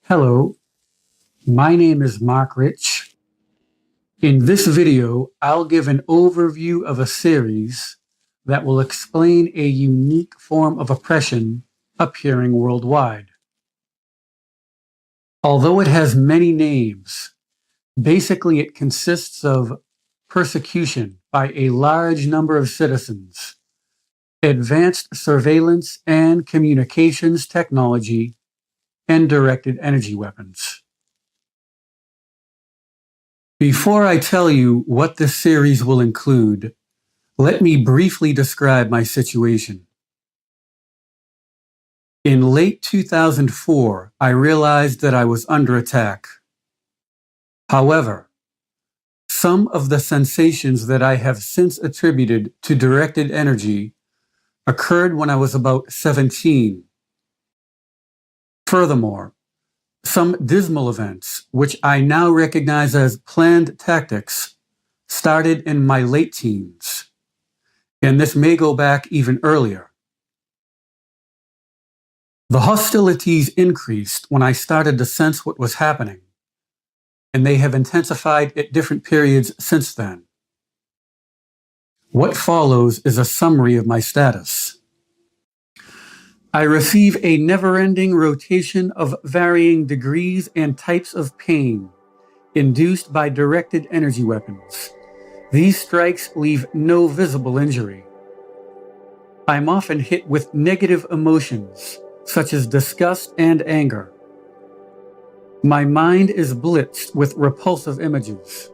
Hello, my name is Mark Rich. In this video, I'll give an overview of a series that will explain a unique form of oppression appearing worldwide. Although it has many names, basically it consists of persecution by a large number of citizens, advanced surveillance and communications technology, and directed energy weapons. Before I tell you what this series will include, let me briefly describe my situation. In late 2004, I realized that I was under attack. However, some of the sensations that I have since attributed to directed energy occurred when I was about 17. Furthermore, some dismal events, which I now recognize as planned tactics, started in my late teens, and this may go back even earlier. The hostilities increased when I started to sense what was happening, and they have intensified at different periods since then. What follows is a summary of my status. I receive a never-ending rotation of varying degrees and types of pain induced by directed energy weapons. These strikes leave no visible injury. I'm often hit with negative emotions, such as disgust and anger. My mind is blitzed with repulsive images.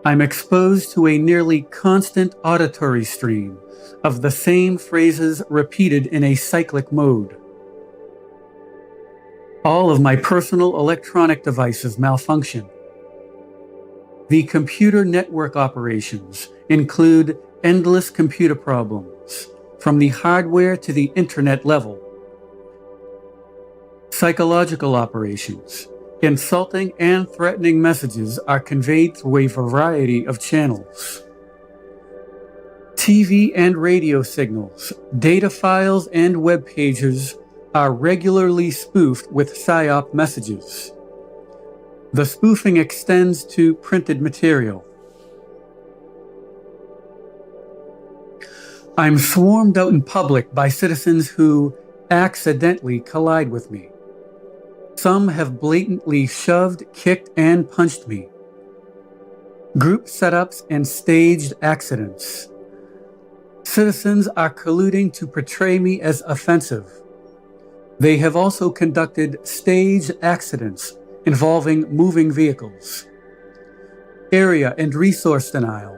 I'm exposed to a nearly constant auditory stream of the same phrases repeated in a cyclic mode. All of my personal electronic devices malfunction. The computer network operations include endless computer problems, from the hardware to the internet level. Psychological operations, insulting and threatening messages are conveyed through a variety of channels. TV and radio signals, data files, and web pages are regularly spoofed with PSYOP messages. The spoofing extends to printed material. I'm swarmed out in public by citizens who accidentally collide with me. Some have blatantly shoved, kicked, and punched me. Group setups and staged accidents. Citizens are colluding to portray me as offensive. They have also conducted staged accidents involving moving vehicles. Area and resource denial.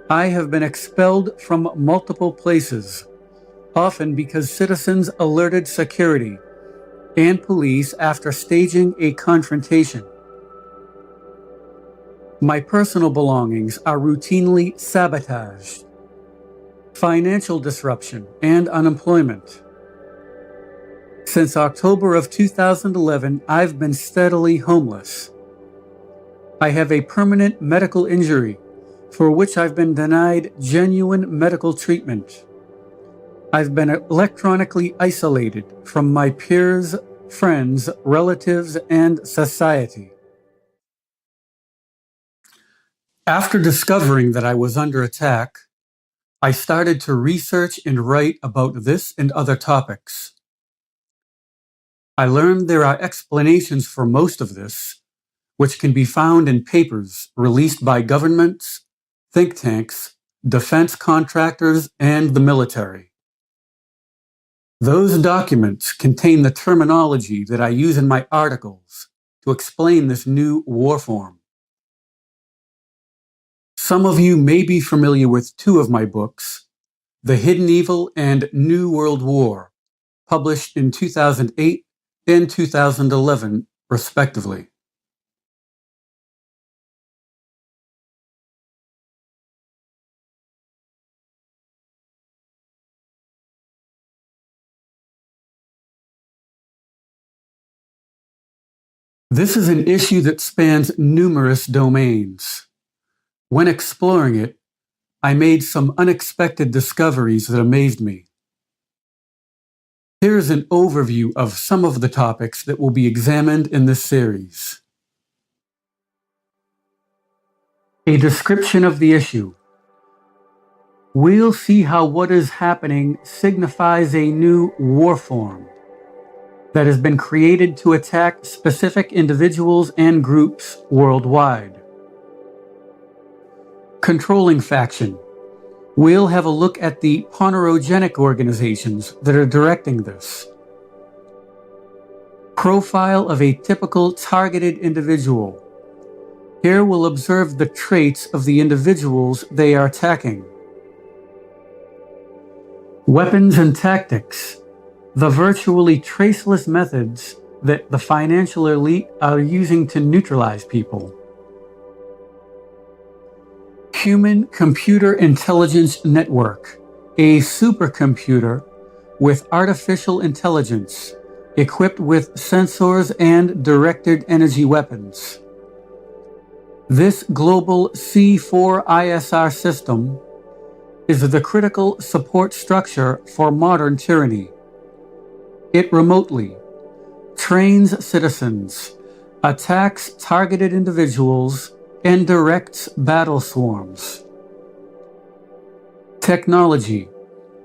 I have been expelled from multiple places, often because citizens alerted security and police after staging a confrontation. My personal belongings are routinely sabotaged. Financial disruption and unemployment. Since October of 2011, I've been steadily homeless. I have a permanent medical injury for which I've been denied genuine medical treatment. I've been electronically isolated from my peers, friends, relatives, and society. After discovering that I was under attack, I started to research and write about this and other topics. I learned there are explanations for most of this, which can be found in papers released by governments, think tanks, defense contractors, and the military. Those documents contain the terminology that I use in my articles to explain this new war form. Some of you may be familiar with two of my books, The Hidden Evil and New World War, published in 2008 and 2011, respectively. This is an issue that spans numerous domains. When exploring it, I made some unexpected discoveries that amazed me. Here's an overview of some of the topics that will be examined in this series. A description of the issue. We'll see how what is happening signifies a new war form that has been created to attack specific individuals and groups worldwide. Controlling faction. We'll have a look at the ponerogenic organizations that are directing this. Profile of a typical targeted individual. Here we'll observe the traits of the individuals they are attacking. Weapons and tactics. The virtually traceless methods that the financial elite are using to neutralize people. Human-computer intelligence network, a supercomputer with artificial intelligence equipped with sensors and directed energy weapons. This global C4ISR system is the critical support structure for modern tyranny. It remotely trains citizens, attacks targeted individuals, and directs battle swarms. Technology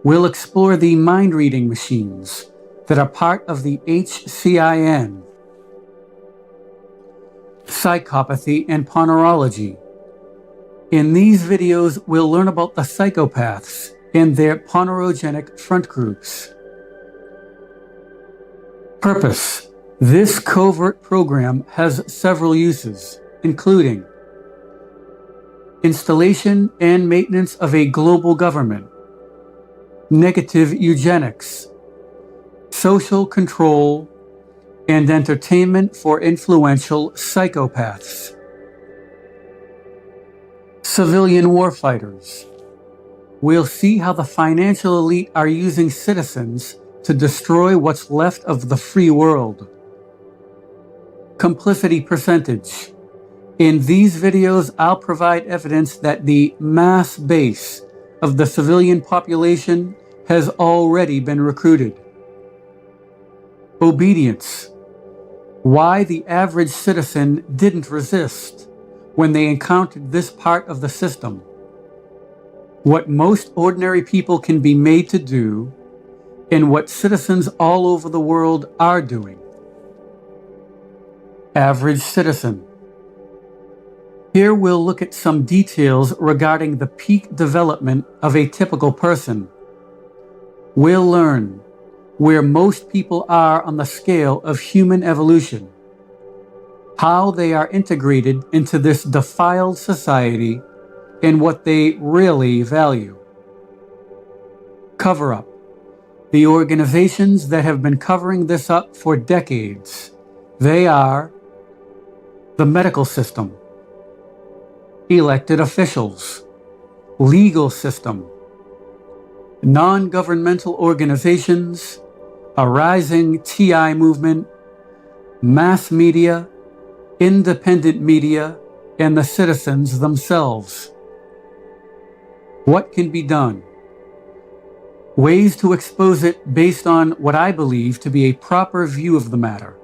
will explore the mind-reading machines that are part of the HCIN. Psychopathy and ponerology. In these videos, we'll learn about the psychopaths and their ponerogenic front groups. Purpose. This covert program has several uses, including installation and maintenance of a global government, negative eugenics, social control, and entertainment for influential psychopaths. Civilian warfighters. We'll see how the financial elite are using citizens to destroy what's left of the free world. Complicity percentage. In these videos, I'll provide evidence that the mass base of the civilian population has already been recruited. Obedience. Why the average citizen didn't resist when they encountered this part of the system. What most ordinary people can be made to do, and what citizens all over the world are doing. Average citizen. Here we'll look at some details regarding the peak development of a typical person. We'll learn where most people are on the scale of human evolution, how they are integrated into this defiled society, and what they really value. Cover-up. The organizations that have been covering this up for decades. They are the medical system, elected officials, legal system, non-governmental organizations, a rising TI movement, mass media, independent media, and the citizens themselves. What can be done? Ways to expose it based on what I believe to be a proper view of the matter.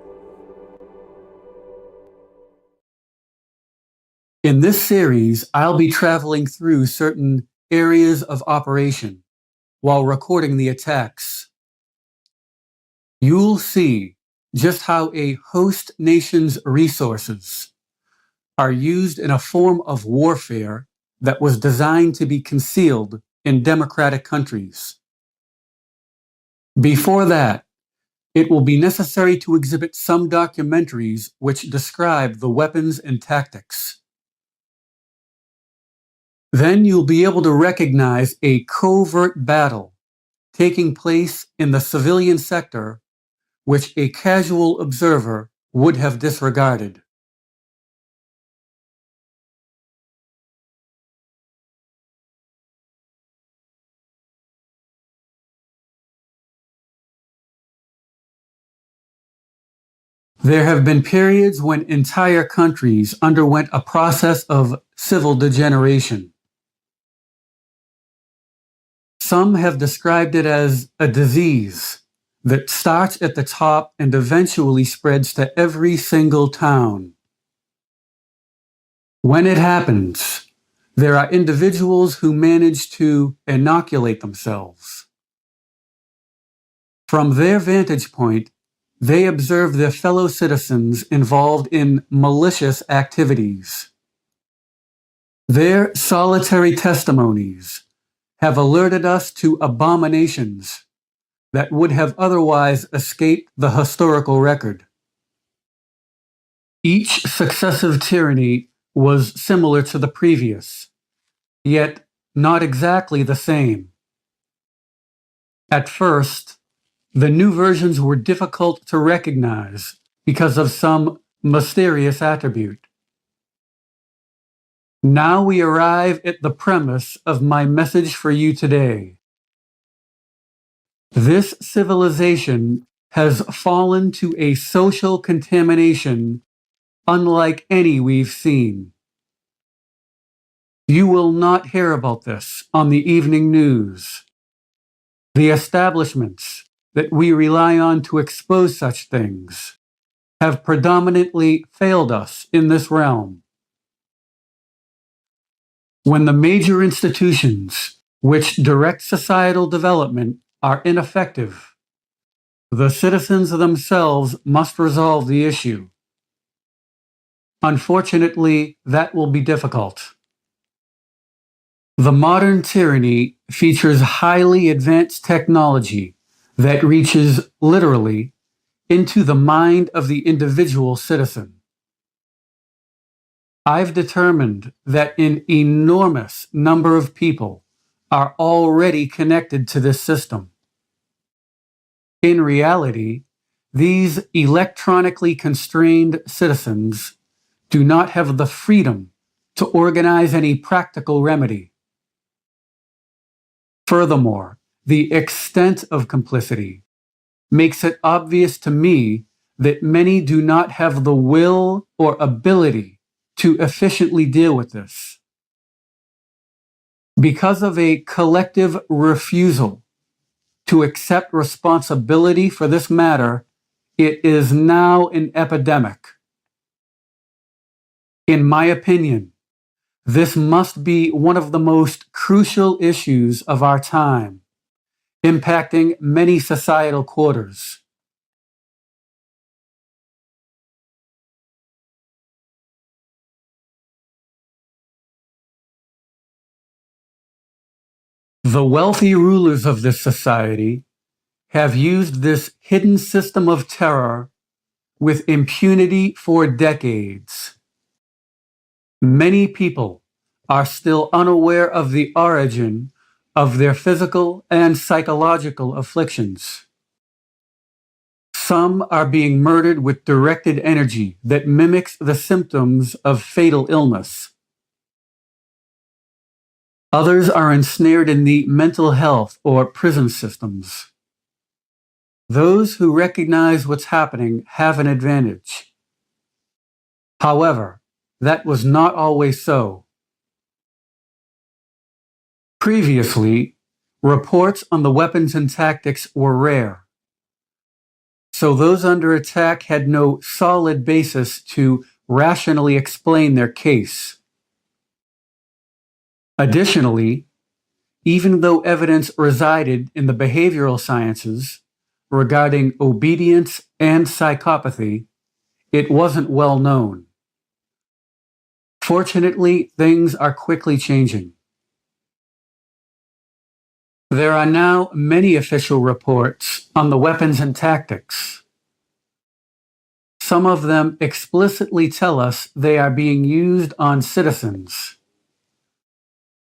In this series, I'll be traveling through certain areas of operation while recording the attacks. You'll see just how a host nation's resources are used in a form of warfare that was designed to be concealed in democratic countries. Before that, it will be necessary to exhibit some documentaries which describe the weapons and tactics. Then you'll be able to recognize a covert battle taking place in the civilian sector, which a casual observer would have disregarded. There have been periods when entire countries underwent a process of civil degeneration. Some have described it as a disease that starts at the top and eventually spreads to every single town. When it happens, there are individuals who manage to inoculate themselves. From their vantage point, they observe their fellow citizens involved in malicious activities. Their solitary testimonies have alerted us to abominations that would have otherwise escaped the historical record. Each successive tyranny was similar to the previous, yet not exactly the same. At first, the new versions were difficult to recognize because of some mysterious attribute. Now we arrive at the premise of my message for you today. This civilization has fallen to a social contamination unlike any we've seen. You will not hear about this on the evening news. The establishments that we rely on to expose such things have predominantly failed us in this realm. When the major institutions which direct societal development are ineffective, the citizens themselves must resolve the issue. Unfortunately, that will be difficult. The modern tyranny features highly advanced technology that reaches literally into the mind of the individual citizen. I've determined that an enormous number of people are already connected to this system. In reality, these electronically constrained citizens do not have the freedom to organize any practical remedy. Furthermore, the extent of complicity makes it obvious to me that many do not have the will or ability to efficiently deal with this. Because of a collective refusal to accept responsibility for this matter, it is now an epidemic. In my opinion, this must be one of the most crucial issues of our time, impacting many societal quarters. The wealthy rulers of this society have used this hidden system of terror with impunity for decades. Many people are still unaware of the origin of their physical and psychological afflictions. Some are being murdered with directed energy that mimics the symptoms of fatal illness. Others are ensnared in the mental health or prison systems. Those who recognize what's happening have an advantage. However, that was not always so. Previously, reports on the weapons and tactics were rare, so those under attack had no solid basis to rationally explain their case. Additionally, even though evidence resided in the behavioral sciences regarding obedience and psychopathy, it wasn't well known. Fortunately, things are quickly changing. There are now many official reports on the weapons and tactics. Some of them explicitly tell us they are being used on citizens.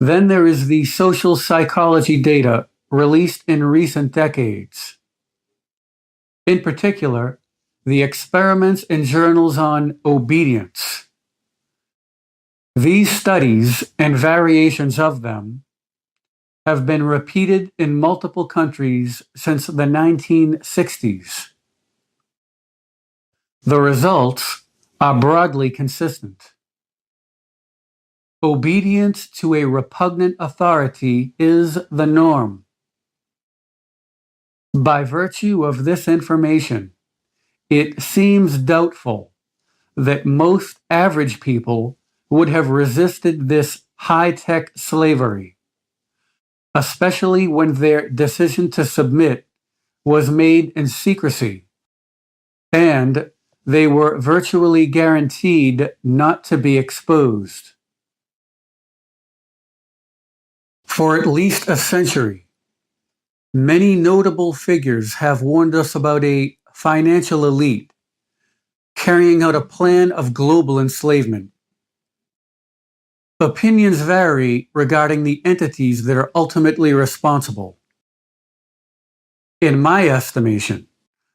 Then there is the social psychology data released in recent decades. In particular, the experiments in journals on obedience. These studies and variations of them have been repeated in multiple countries since the 1960s. The results are broadly consistent. Obedience to a repugnant authority is the norm. By virtue of this information, it seems doubtful that most average people would have resisted this high-tech slavery, especially when their decision to submit was made in secrecy, and they were virtually guaranteed not to be exposed. For at least a century, many notable figures have warned us about a financial elite carrying out a plan of global enslavement. Opinions vary regarding the entities that are ultimately responsible. In my estimation,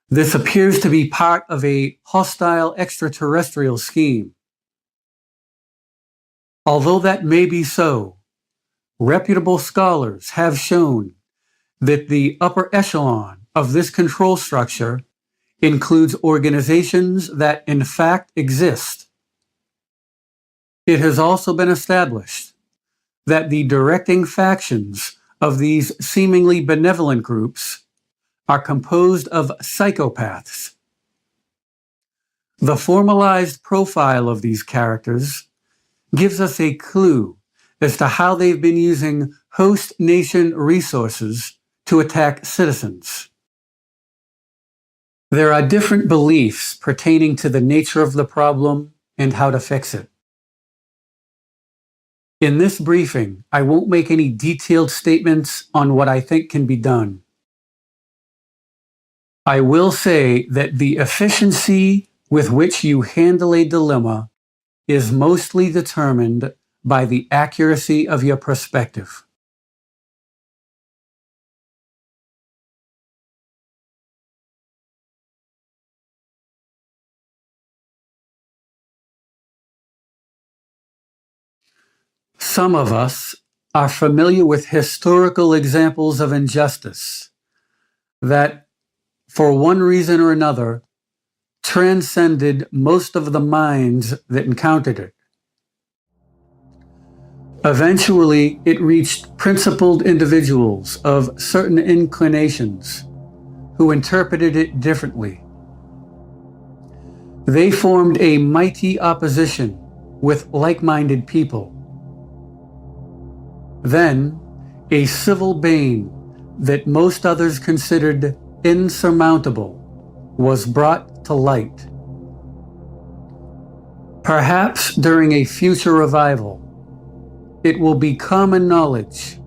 this appears to be part of a hostile extraterrestrial scheme. Although that may be so, reputable scholars have shown that the upper echelon of this control structure includes organizations that in fact exist. It has also been established that the directing factions of these seemingly benevolent groups are composed of psychopaths. The formalized profile of these characters gives us a clue as to how they've been using host nation resources to attack citizens. There are different beliefs pertaining to the nature of the problem and how to fix it. In this briefing, I won't make any detailed statements on what I think can be done. I will say that the efficiency with which you handle a dilemma is mostly determined by the accuracy of your perspective. Some of us are familiar with historical examples of injustice that, for one reason or another, transcended most of the minds that encountered it. Eventually, it reached principled individuals of certain inclinations who interpreted it differently. They formed a mighty opposition with like-minded people. Then, a civil bane that most others considered insurmountable was brought to light. Perhaps during a future revival, it will be common knowledge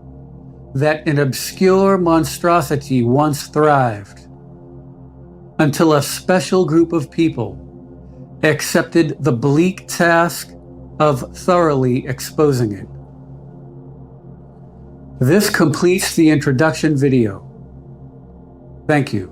that an obscure monstrosity once thrived until a special group of people accepted the bleak task of thoroughly exposing it. This completes the introduction video. Thank you.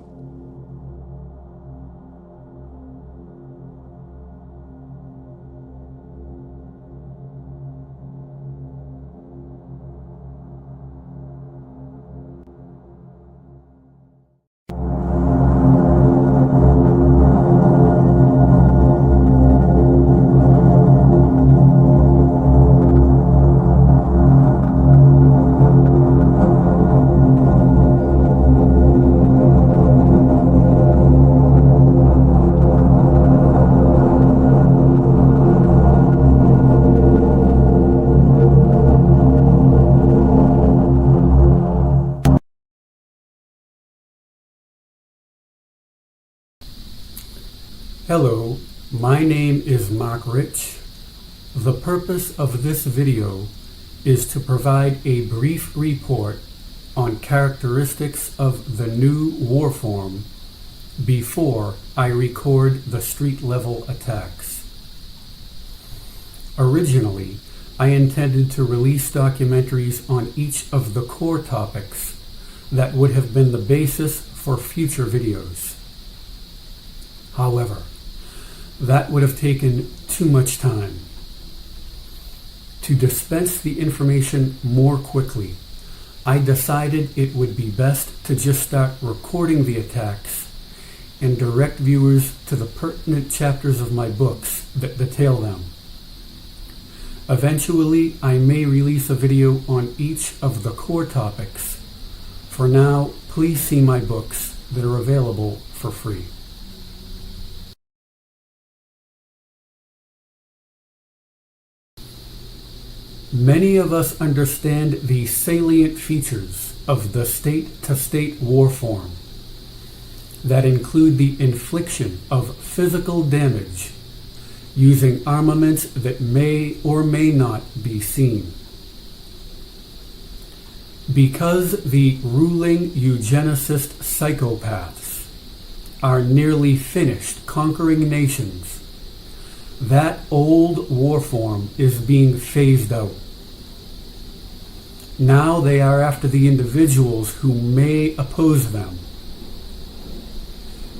Hello, my name is Mark Rich. The purpose of this video is to provide a brief report on characteristics of the new warform before I record the street-level attacks. Originally, I intended to release documentaries on each of the core topics that would have been the basis for future videos. However, that would have taken too much time. To dispense the information more quickly, I decided it would be best to just start recording the attacks and direct viewers to the pertinent chapters of my books that detail them. Eventually, I may release a video on each of the core topics. For now, please see my books that are available for free. Many of us understand the salient features of the state-to-state war form that include the infliction of physical damage using armaments that may or may not be seen. Because the ruling eugenicist psychopaths are nearly finished conquering nations, that old war form is being phased out. Now they are after the individuals who may oppose them.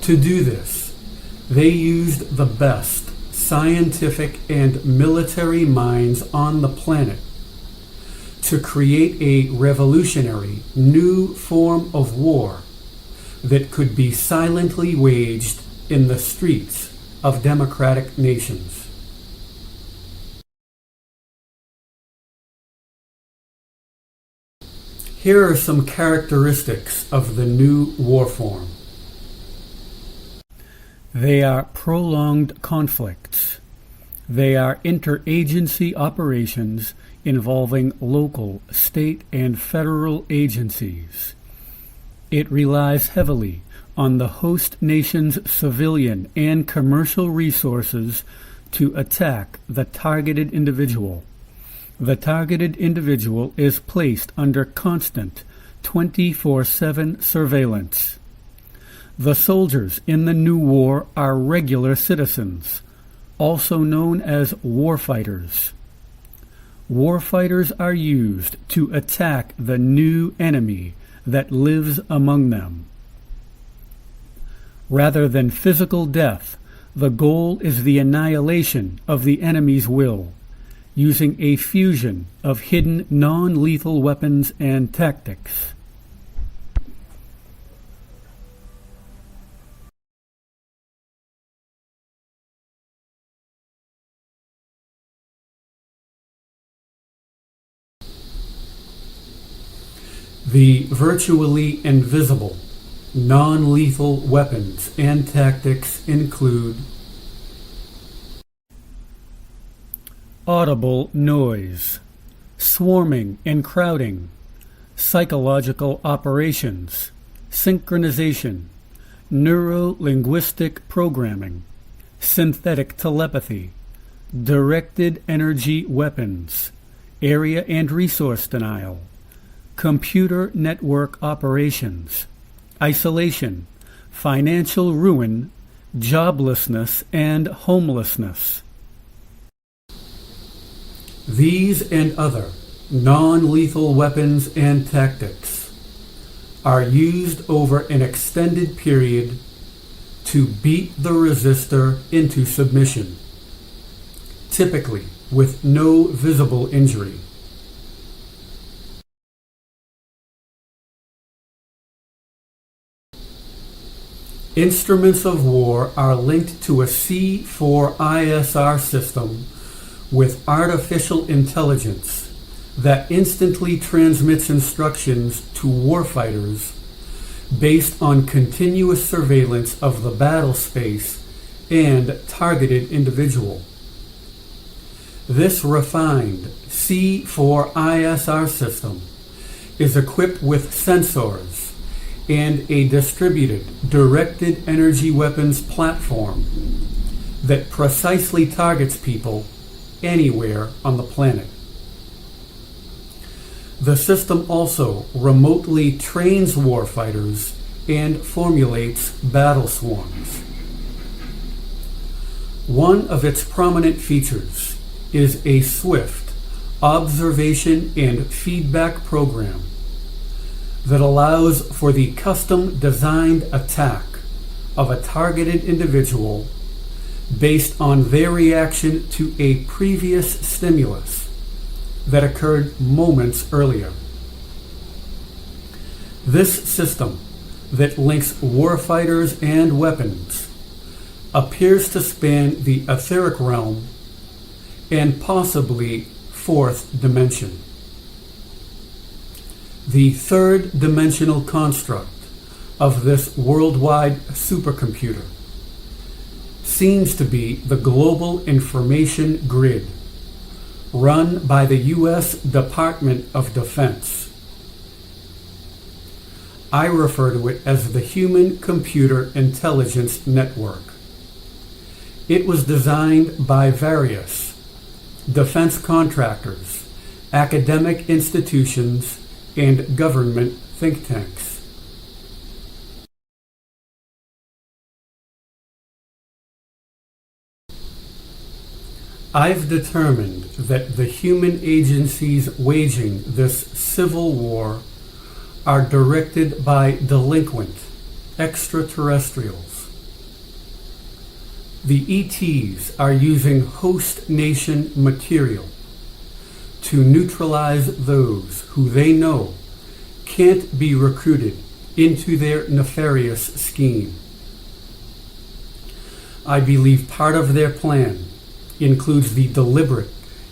To do this, they used the best scientific and military minds on the planet to create a revolutionary new form of war that could be silently waged in the streets of democratic nations. Here are some characteristics of the new war form. They are prolonged conflicts. They are interagency operations involving local, state, and federal agencies. It relies heavily on the host nation's civilian and commercial resources to attack the targeted individual. The targeted individual is placed under constant 24/7 surveillance. The soldiers in the new war are regular citizens, also known as warfighters. Warfighters are used to attack the new enemy that lives among them. Rather than physical death, the goal is the annihilation of the enemy's will, using a fusion of hidden non-lethal weapons and tactics. The virtually invisible, non-lethal weapons and tactics include audible noise, swarming and crowding, psychological operations, synchronization, neuro-linguistic programming, synthetic telepathy, directed energy weapons, area and resource denial, computer network operations, isolation, financial ruin, joblessness, and homelessness. These and other non-lethal weapons and tactics are used over an extended period to beat the resistor into submission, typically with no visible injury. Instruments of war are linked to a C4ISR system with artificial intelligence that instantly transmits instructions to warfighters based on continuous surveillance of the battle space and targeted individual. This refined C4ISR system is equipped with sensors and a distributed directed energy weapons platform that precisely targets people anywhere on the planet. The system also remotely trains warfighters and formulates battle swarms. One of its prominent features is a swift observation and feedback program that allows for the custom-designed attack of a targeted individual based on their reaction to a previous stimulus that occurred moments earlier. This system that links warfighters and weapons appears to span the etheric realm and possibly fourth dimension. The third dimensional construct of this worldwide supercomputer seems to be the Global Information Grid, run by the U.S. Department of Defense. I refer to it as the Human Computer Intelligence Network. It was designed by various defense contractors, academic institutions, and government think tanks. I've determined that the human agencies waging this civil war are directed by delinquent extraterrestrials. The ETs are using host nation material to neutralize those who they know can't be recruited into their nefarious scheme. I believe part of their plan includes the deliberate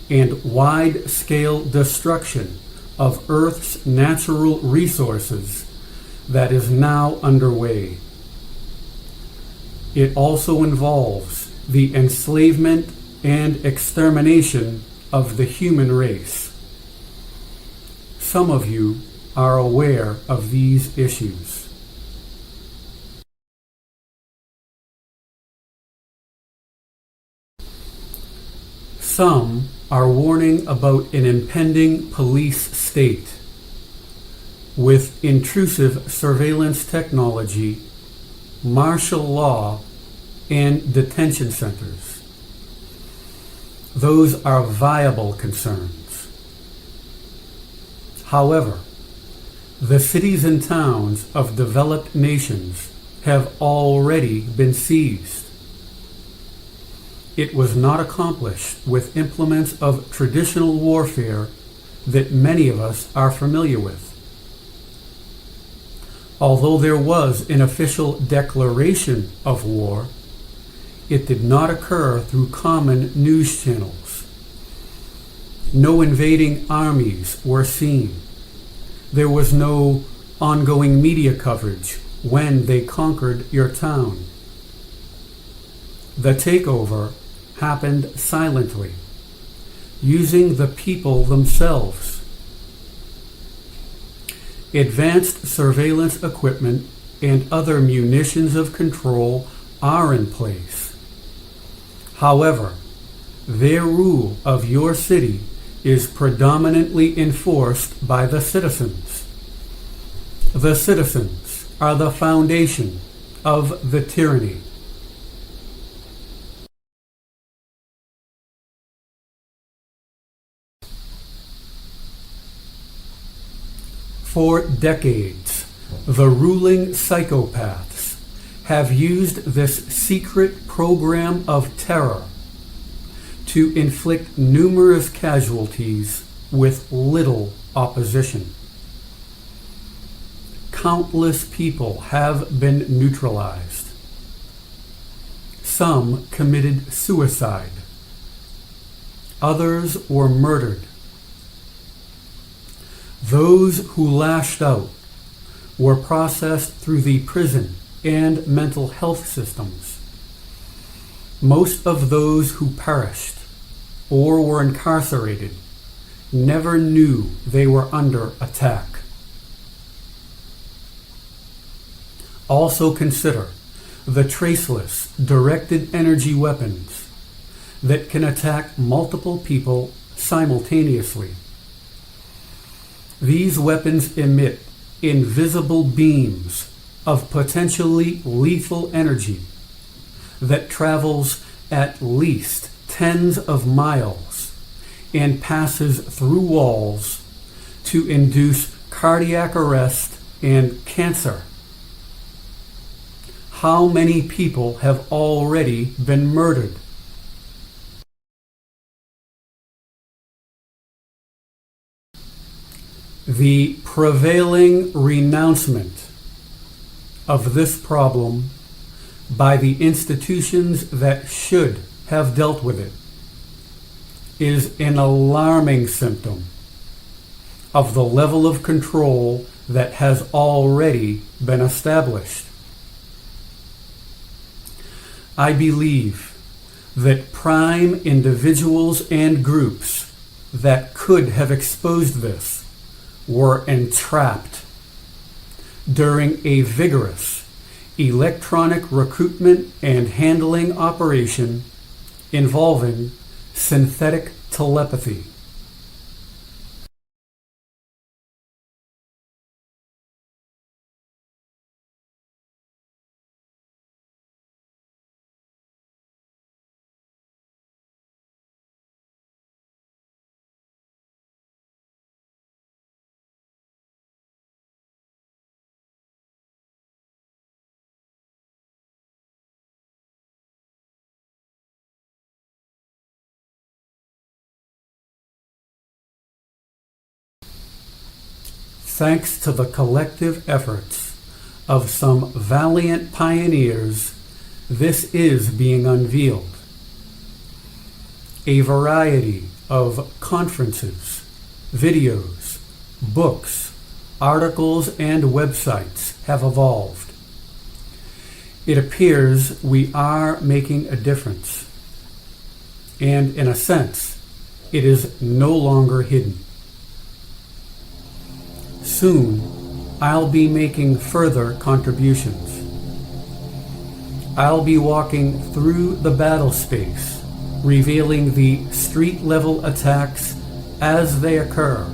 and wide-scale destruction of Earth's natural resources that is now underway. It also involves the enslavement and extermination of the human race. Some of you are aware of these issues. Some are warning about an impending police state with intrusive surveillance technology, martial law, and detention centers. Those are viable concerns. However, the cities and towns of developed nations have already been seized. It was not accomplished with implements of traditional warfare that many of us are familiar with. Although there was an official declaration of war, it did not occur through common news channels. No invading armies were seen. There was no ongoing media coverage when they conquered your town. The takeover happened silently, using the people themselves. Advanced surveillance equipment and other munitions of control are in place. However, their rule of your city is predominantly enforced by the citizens. The citizens are the foundation of the tyranny. For decades, the ruling psychopaths have used this secret program of terror to inflict numerous casualties with little opposition. Countless people have been neutralized. Some committed suicide. Others were murdered. Those who lashed out were processed through the prison and mental health systems. Most of those who perished or were incarcerated never knew they were under attack. Also consider the traceless directed energy weapons that can attack multiple people simultaneously. These weapons emit invisible beams of potentially lethal energy that travels at least tens of miles and passes through walls to induce cardiac arrest and cancer. How many people have already been murdered? The prevailing renouncement of this problem by the institutions that should have dealt with it is an alarming symptom of the level of control that has already been established. I believe that prime individuals and groups that could have exposed this were entrapped during a vigorous electronic recruitment and handling operation involving synthetic telepathy. Thanks to the collective efforts of some valiant pioneers, this is being unveiled. A variety of conferences, videos, books, articles, and websites have evolved. It appears we are making a difference, and in a sense, it is no longer hidden. Soon, I'll be making further contributions. I'll be walking through the battle space, revealing the street-level attacks as they occur,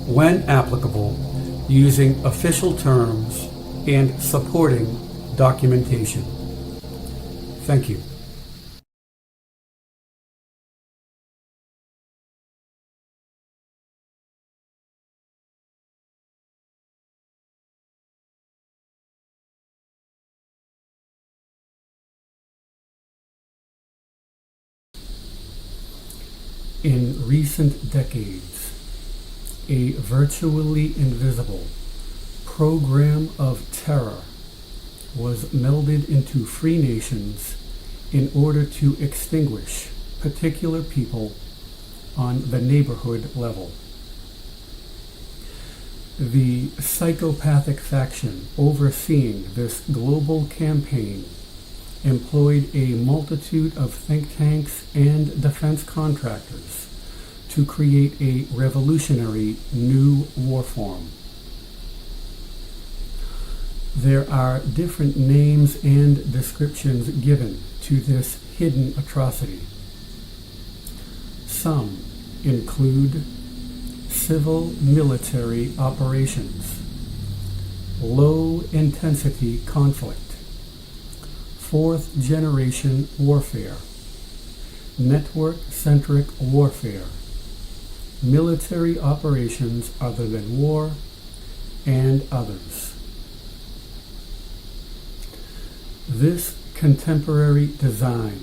when applicable, using official terms and supporting documentation. Thank you. In recent decades, a virtually invisible program of terror was melded into free nations in order to extinguish particular people on the neighborhood level. The psychopathic faction overseeing this global campaign employed a multitude of think tanks and defense contractors to create a revolutionary new war form. There are different names and descriptions given to this hidden atrocity. Some include civil military operations, low-intensity conflict, fourth-generation warfare, network-centric warfare, military operations other than war, and others. This contemporary design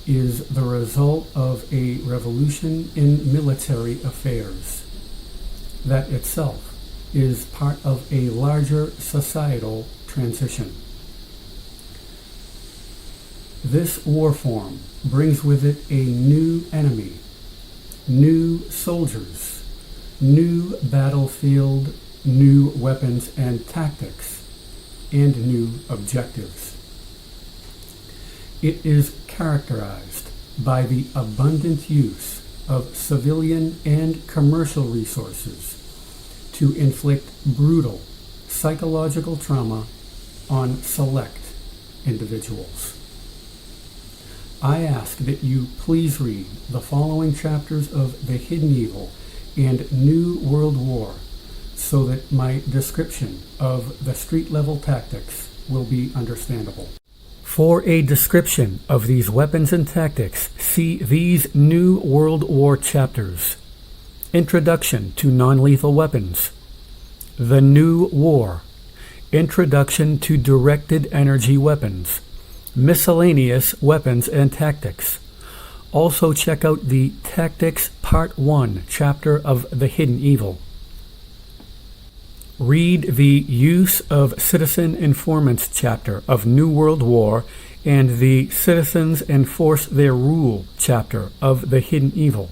is the result of a revolution in military affairs that itself is part of a larger societal transition. This war form brings with it a new enemy, new soldiers, new battlefield, new weapons and tactics, and new objectives. It is characterized by the abundant use of civilian and commercial resources to inflict brutal psychological trauma on select individuals. I ask that you please read the following chapters of The Hidden Evil and New World War so that my description of the street-level tactics will be understandable. For a description of these weapons and tactics, see these New World War chapters. Introduction to Non-Lethal Weapons. The New War. Introduction to Directed Energy Weapons. Miscellaneous Weapons and Tactics. Also check out the Tactics Part 1 chapter of The Hidden Evil. Read the Use of Citizen Informants chapter of New World War and the Citizens Enforce Their Rule chapter of The Hidden Evil.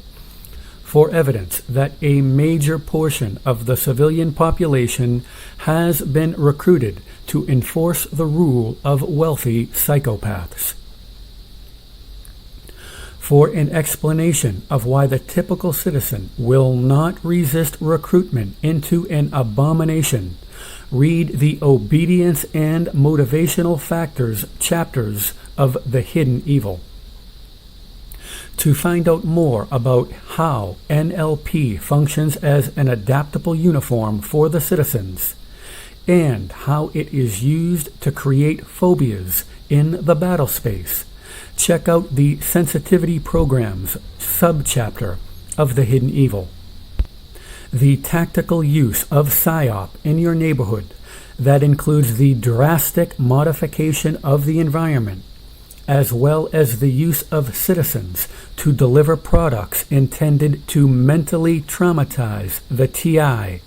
for evidence that a major portion of the civilian population has been recruited to enforce the rule of wealthy psychopaths. For an explanation of why the typical citizen will not resist recruitment into an abomination, read the Obedience and Motivational Factors chapters of The Hidden Evil. To find out more about how NLP functions as an adaptable uniform for the citizens, and how it is used to create phobias in the battle space, check out the Sensitivity Programs subchapter of The Hidden Evil. The tactical use of PSYOP in your neighborhood that includes the drastic modification of the environment, as well as the use of citizens to deliver products intended to mentally traumatize the TI,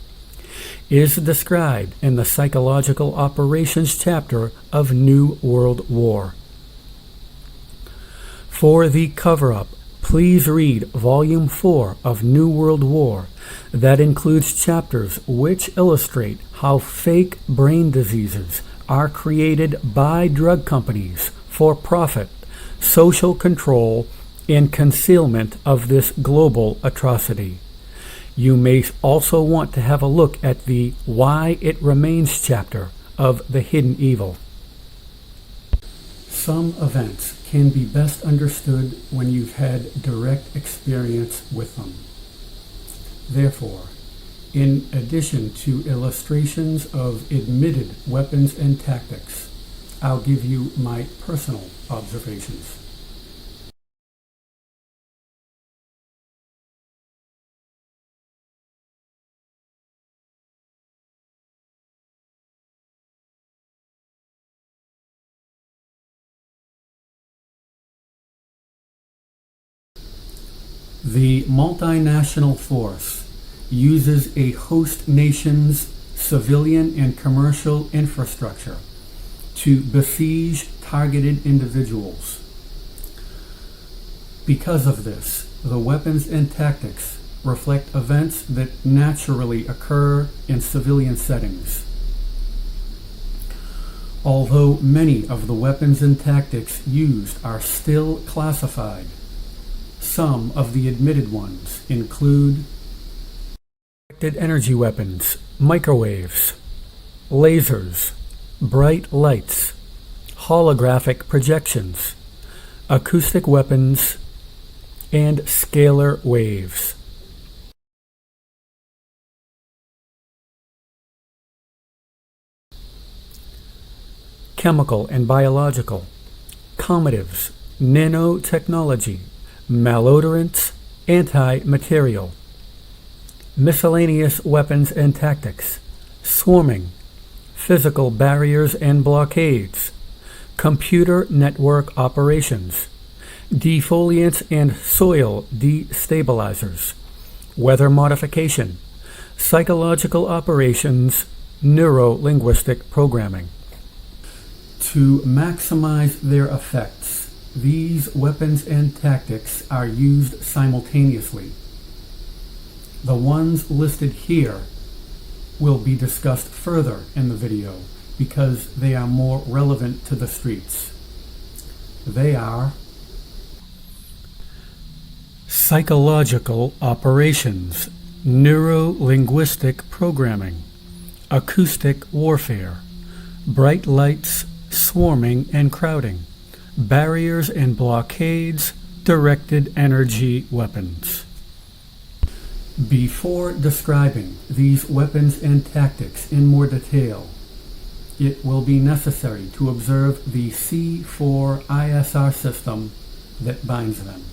is described in the Psychological Operations chapter of New World War. For the cover-up, please read Volume 4 of New World War that includes chapters which illustrate how fake brain diseases are created by drug companies for profit, social control, and concealment of this global atrocity. You may also want to have a look at the Why It Remains chapter of The Hidden Evil. Some events can be best understood when you've had direct experience with them. Therefore, in addition to illustrations of admitted weapons and tactics, I'll give you my personal observations. The multinational force uses a host nation's civilian and commercial infrastructure to besiege targeted individuals. Because of this, the weapons and tactics reflect events that naturally occur in civilian settings. Although many of the weapons and tactics used are still classified, some of the admitted ones include directed energy weapons, microwaves, lasers, bright lights, holographic projections, acoustic weapons, and scalar waves. Chemical and biological, combatives, nanotechnology, malodorants, anti-material, miscellaneous weapons and tactics, swarming, physical barriers and blockades, computer network operations, defoliants and soil destabilizers, weather modification, psychological operations, neuro-linguistic programming. To maximize their effects, these weapons and tactics are used simultaneously. The ones listed here will be discussed further in the video because they are more relevant to the streets. They are psychological operations, neuro-linguistic programming, acoustic warfare, bright lights, swarming and crowding, barriers and blockades, directed energy weapons. Before describing these weapons and tactics in more detail, it will be necessary to observe the C4 ISR system that binds them.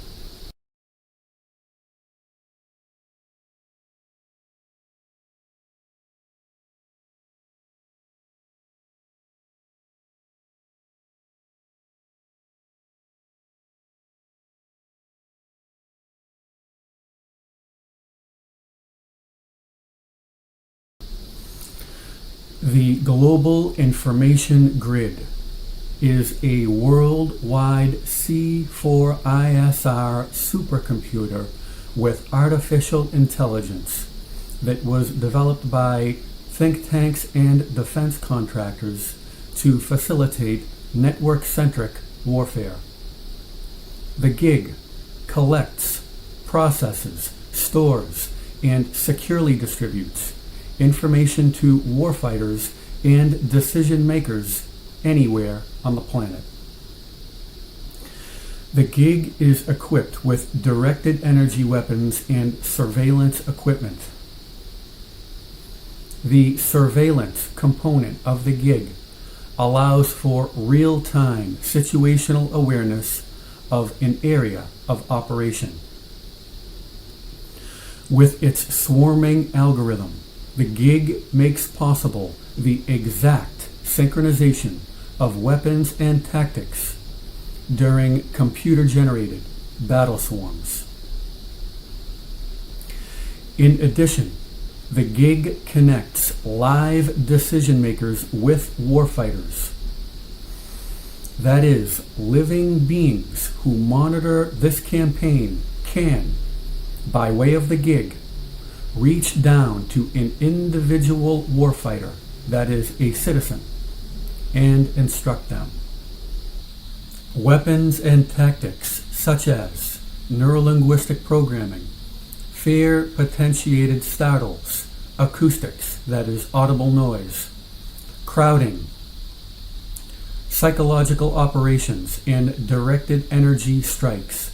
The Global Information Grid is a worldwide C4ISR supercomputer with artificial intelligence that was developed by think tanks and defense contractors to facilitate network-centric warfare. The gig collects, processes, stores, and securely distributes information to warfighters and decision makers anywhere on the planet. The gig is equipped with directed energy weapons and surveillance equipment. The surveillance component of the gig allows for real-time situational awareness of an area of operation. With its swarming algorithm, the gig makes possible the exact synchronization of weapons and tactics during computer-generated battle swarms. In addition, the gig connects live decision makers with warfighters. That is, living beings who monitor this campaign can, by way of the gig, reach down to an individual warfighter, that is, a citizen, and instruct them. Weapons and tactics such as neurolinguistic programming, fear potentiated startles, acoustics, that is, audible noise, crowding, psychological operations, and directed energy strikes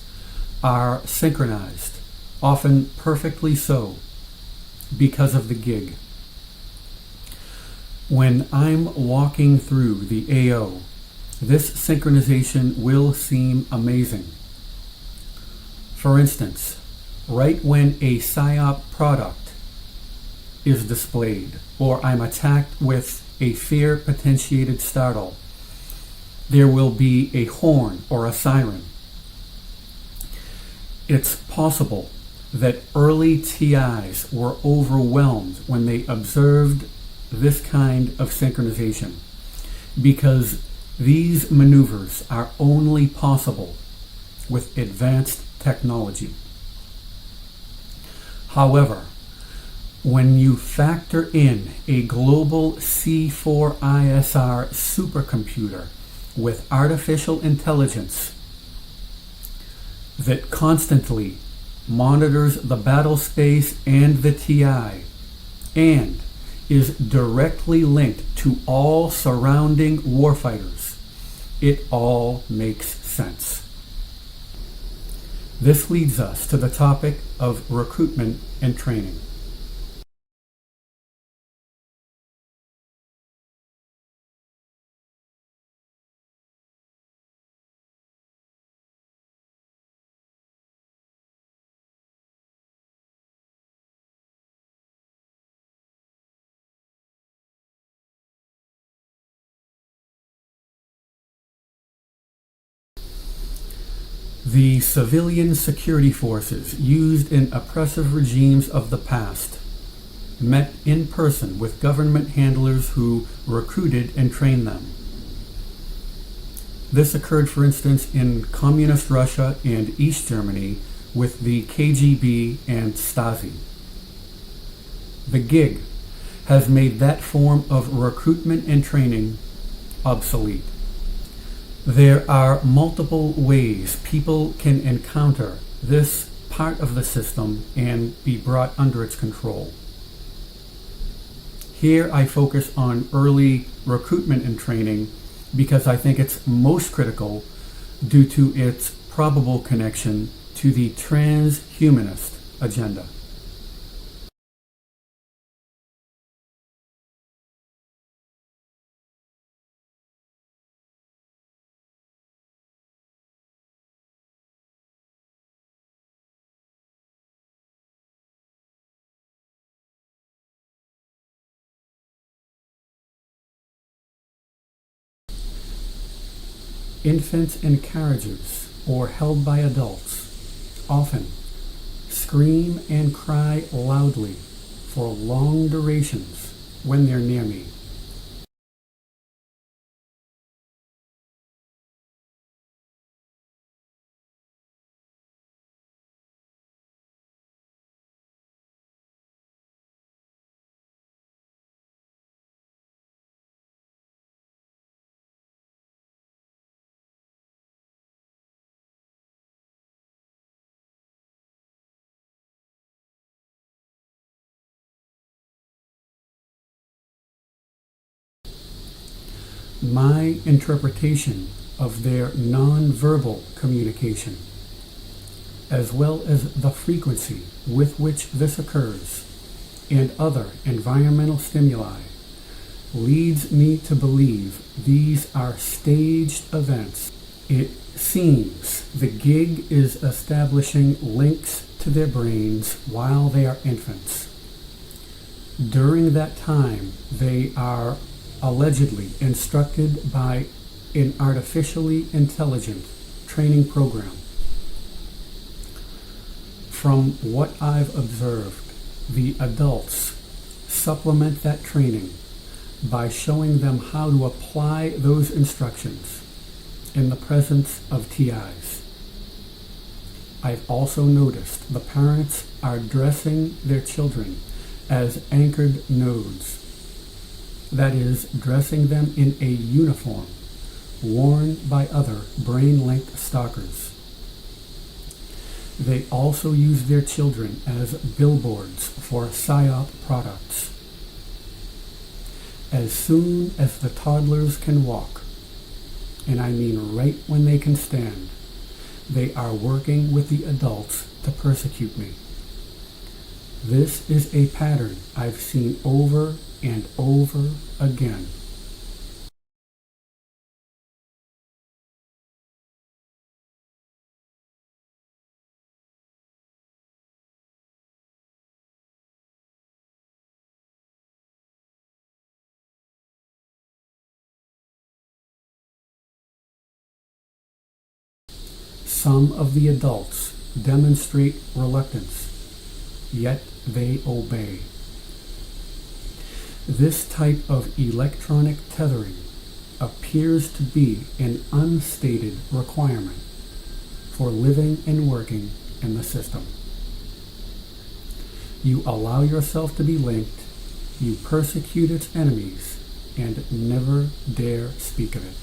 are synchronized, often perfectly so, because of the gig. When I'm walking through the AO, this synchronization will seem amazing. For instance, right when a PSYOP product is displayed, or I'm attacked with a fear potentiated startle, there will be a horn or a siren. It's possible that early TIs were overwhelmed when they observed this kind of synchronization, because these maneuvers are only possible with advanced technology. However, when you factor in a global C4ISR supercomputer with artificial intelligence that constantly monitors the battle space and the TI, and is directly linked to all surrounding warfighters, it all makes sense. This leads us to the topic of recruitment and training. The civilian security forces used in oppressive regimes of the past met in person with government handlers who recruited and trained them. This occurred, for instance, in communist Russia and East Germany with the KGB and Stasi. The gig has made that form of recruitment and training obsolete. There are multiple ways people can encounter this part of the system and be brought under its control. Here I focus on early recruitment and training because I think it's most critical due to its probable connection to the transhumanist agenda. Infants in carriages or held by adults often scream and cry loudly for long durations when they're near me. my interpretation of their nonverbal communication, as well as the frequency with which this occurs, and other environmental stimuli, leads me to believe these are staged events. It seems the gig is establishing links to their brains while they are infants. During that time, they are allegedly instructed by an artificially intelligent training program. From what I've observed, the adults supplement that training by showing them how to apply those instructions in the presence of TIs. I've also noticed the parents are dressing their children as anchored nodes. That is, dressing them in a uniform worn by other brain-linked stalkers. They also use their children as billboards for PSYOP products. As soon as the toddlers can walk, and I mean right when they can stand, they are working with the adults to persecute me. This is a pattern I've seen over and over again. Some of the adults demonstrate reluctance, yet they obey. This type of electronic tethering appears to be an unstated requirement for living and working in the system. You allow yourself to be linked, you persecute its enemies, and never dare speak of it.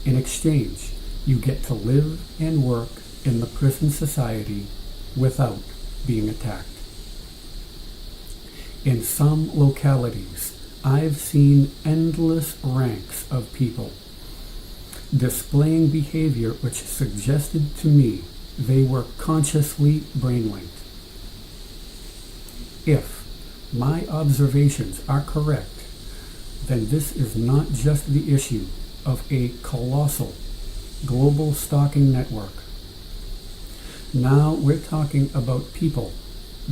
In exchange, you get to live and work in the prison society without being attacked. In some localities, I've seen endless ranks of people displaying behavior which suggested to me they were consciously brain-linked. If my observations are correct, then this is not just the issue of a colossal global stalking network. Now we're talking about people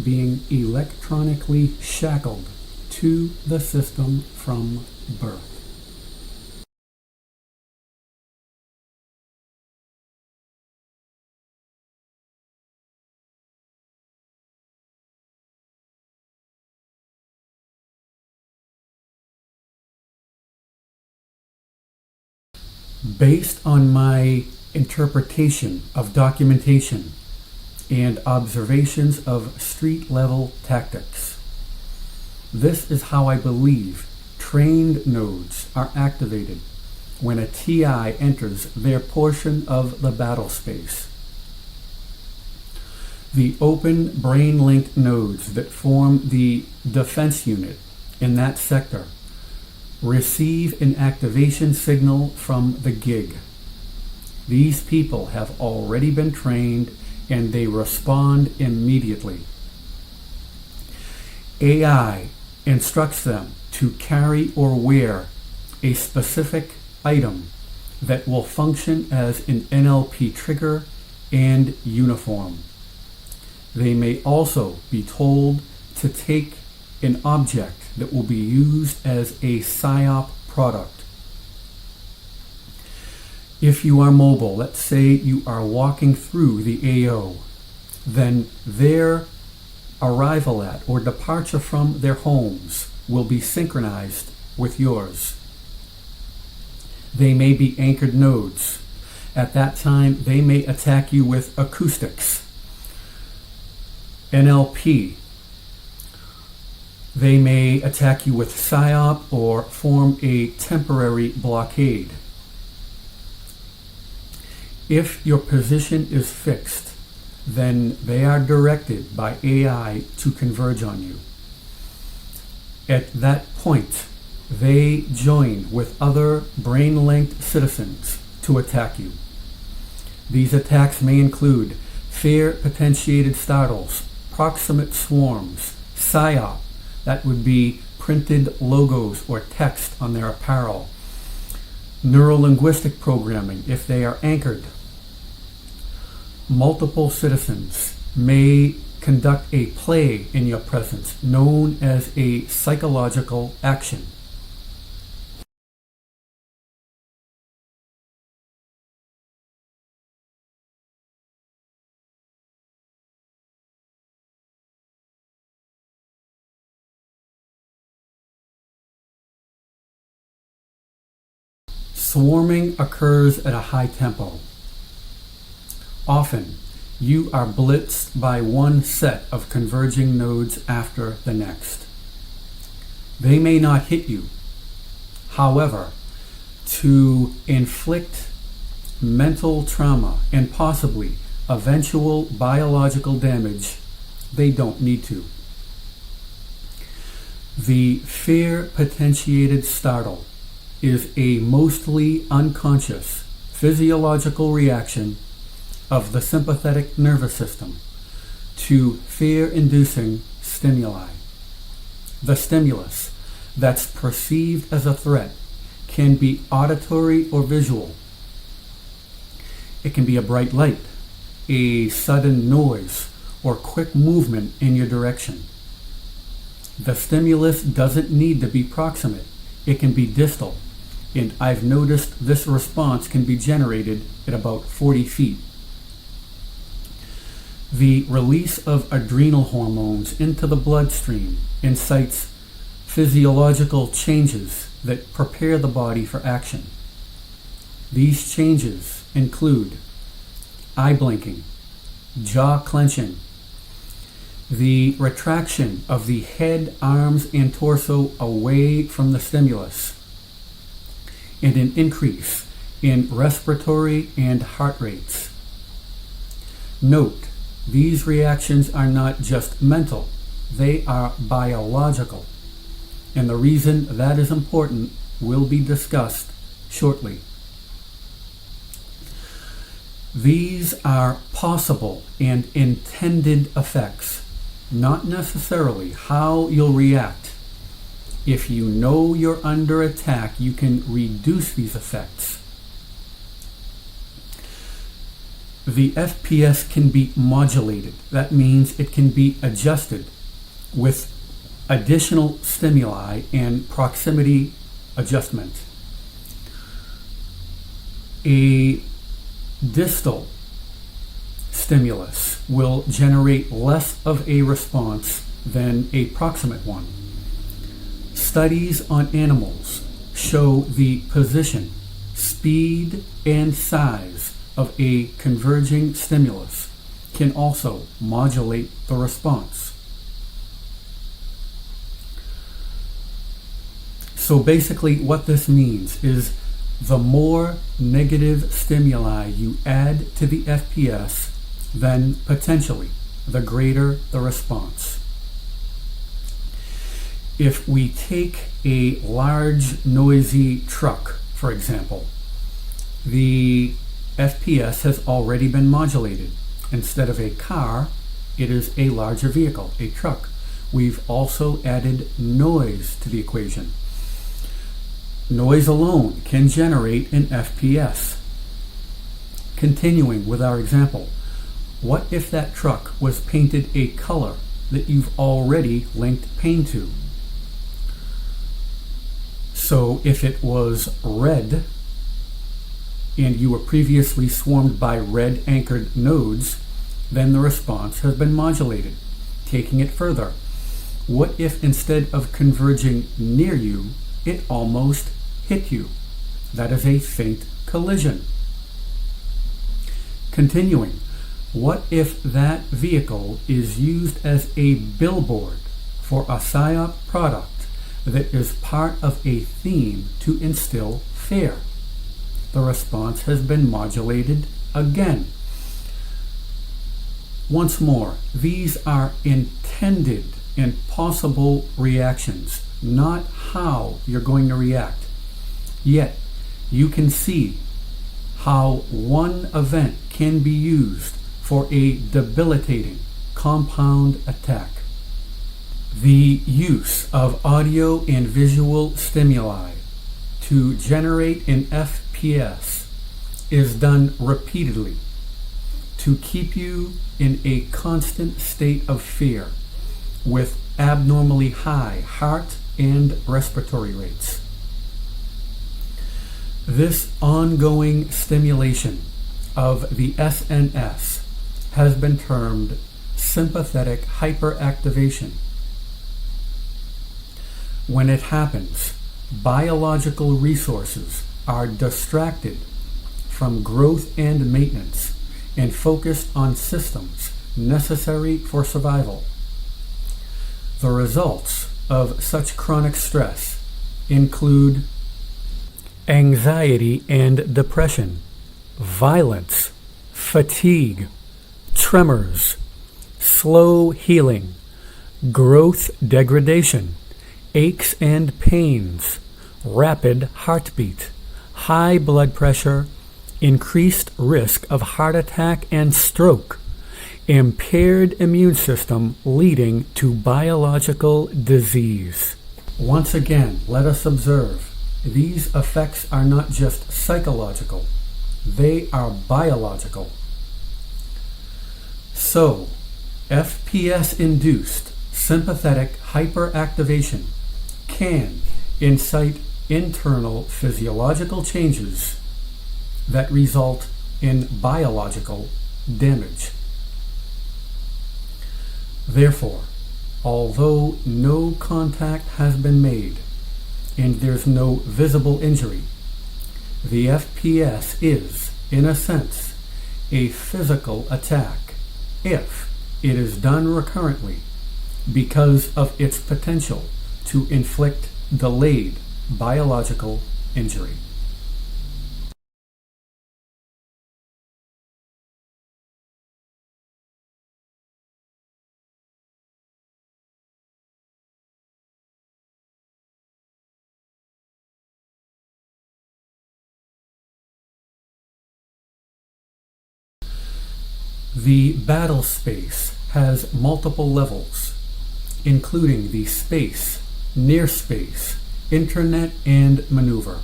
being electronically shackled to the system from birth. Based on my interpretation of documentation and observations of street-level tactics, this is how I believe trained nodes are activated when a TI enters their portion of the battle space. The open brain-linked nodes that form the defense unit in that sector receive an activation signal from the gig. These people have already been trained and they respond immediately. AI instructs them to carry or wear a specific item that will function as an NLP trigger and uniform. They may also be told to take an object that will be used as a PSYOP product. If you are mobile, let's say you are walking through the AO, then their arrival at or departure from their homes will be synchronized with yours. They may be anchored nodes. At that time, they may attack you with acoustics, NLP. They may attack you with PSYOP or form a temporary blockade. If your position is fixed, then they are directed by AI to converge on you. At that point, They join with other brain-linked citizens to attack you. These attacks may include fear-potentiated startles, proximate swarms, PSYOP, that would be printed logos or text on their apparel, neurolinguistic programming if they are anchored. Multiple citizens may conduct a play in your presence known as a psychological action. Swarming occurs at a high tempo. Often, you are blitzed by one set of converging nodes after the next. They may not hit you. However, to inflict mental trauma and possibly eventual biological damage, they don't need to. The fear-potentiated startle is a mostly unconscious physiological reaction of the sympathetic nervous system to fear-inducing stimuli. The stimulus that's perceived as a threat can be auditory or visual. It can be a bright light, a sudden noise, or quick movement in your direction. The stimulus doesn't need to be proximate. It can be distal, and I've noticed this response can be generated at about 40 feet. The release of adrenal hormones into the bloodstream incites physiological changes that prepare the body for action. These changes include eye blinking, jaw clenching, the retraction of the head, arms, and torso away from the stimulus, and an increase in respiratory and heart rates. Note, these reactions are not just mental, they are biological, and the reason that is important will be discussed shortly. These are possible and intended effects, not necessarily how you'll react. If you know you're under attack, you can reduce these effects. The FPS can be modulated. That means it can be adjusted with additional stimuli and proximity adjustment. A distal stimulus will generate less of a response than a proximate one. Studies on animals show the position, speed, and size of a converging stimulus can also modulate the response. So basically what this means is the more negative stimuli you add to the FPS, then potentially the greater the response. If we take a large noisy truck, for example, the FPS has already been modulated. Instead of a car, it is a larger vehicle, a truck. We've also added noise to the equation. Noise alone can generate an FPS. Continuing with our example, what if that truck was painted a color that you've already linked pain to? So if it was red, and you were previously swarmed by red anchored nodes, then the response has been modulated. Taking it further, what if instead of converging near you, it almost hit you? That is a faint collision. Continuing, what if that vehicle is used as a billboard for a PSYOP product that is part of a theme to instill fear? The response has been modulated again. Once more, these are intended and possible reactions, not how you're going to react. Yet, you can see how one event can be used for a debilitating compound attack. The use of audio and visual stimuli to generate an FPS is done repeatedly to keep you in a constant state of fear with abnormally high heart and respiratory rates. This ongoing stimulation of the SNS has been termed sympathetic hyperactivation. When it happens, biological resources are distracted from growth and maintenance and focused on systems necessary for survival. The results of such chronic stress include anxiety and depression, violence, fatigue, tremors, slow healing, growth degradation, aches and pains, rapid heartbeat, high blood pressure, increased risk of heart attack and stroke, impaired immune system leading to biological disease. Once again, let us observe, these effects are not just psychological, they are biological. So, FPS-induced sympathetic hyperactivation can incite internal physiological changes that result in biological damage. Therefore, although no contact has been made and there's no visible injury, the FPS is, in a sense, a physical attack if it is done recurrently because of its potential to inflict delayed biological injury. The battle space has multiple levels, including the space, near space, internet, and maneuver.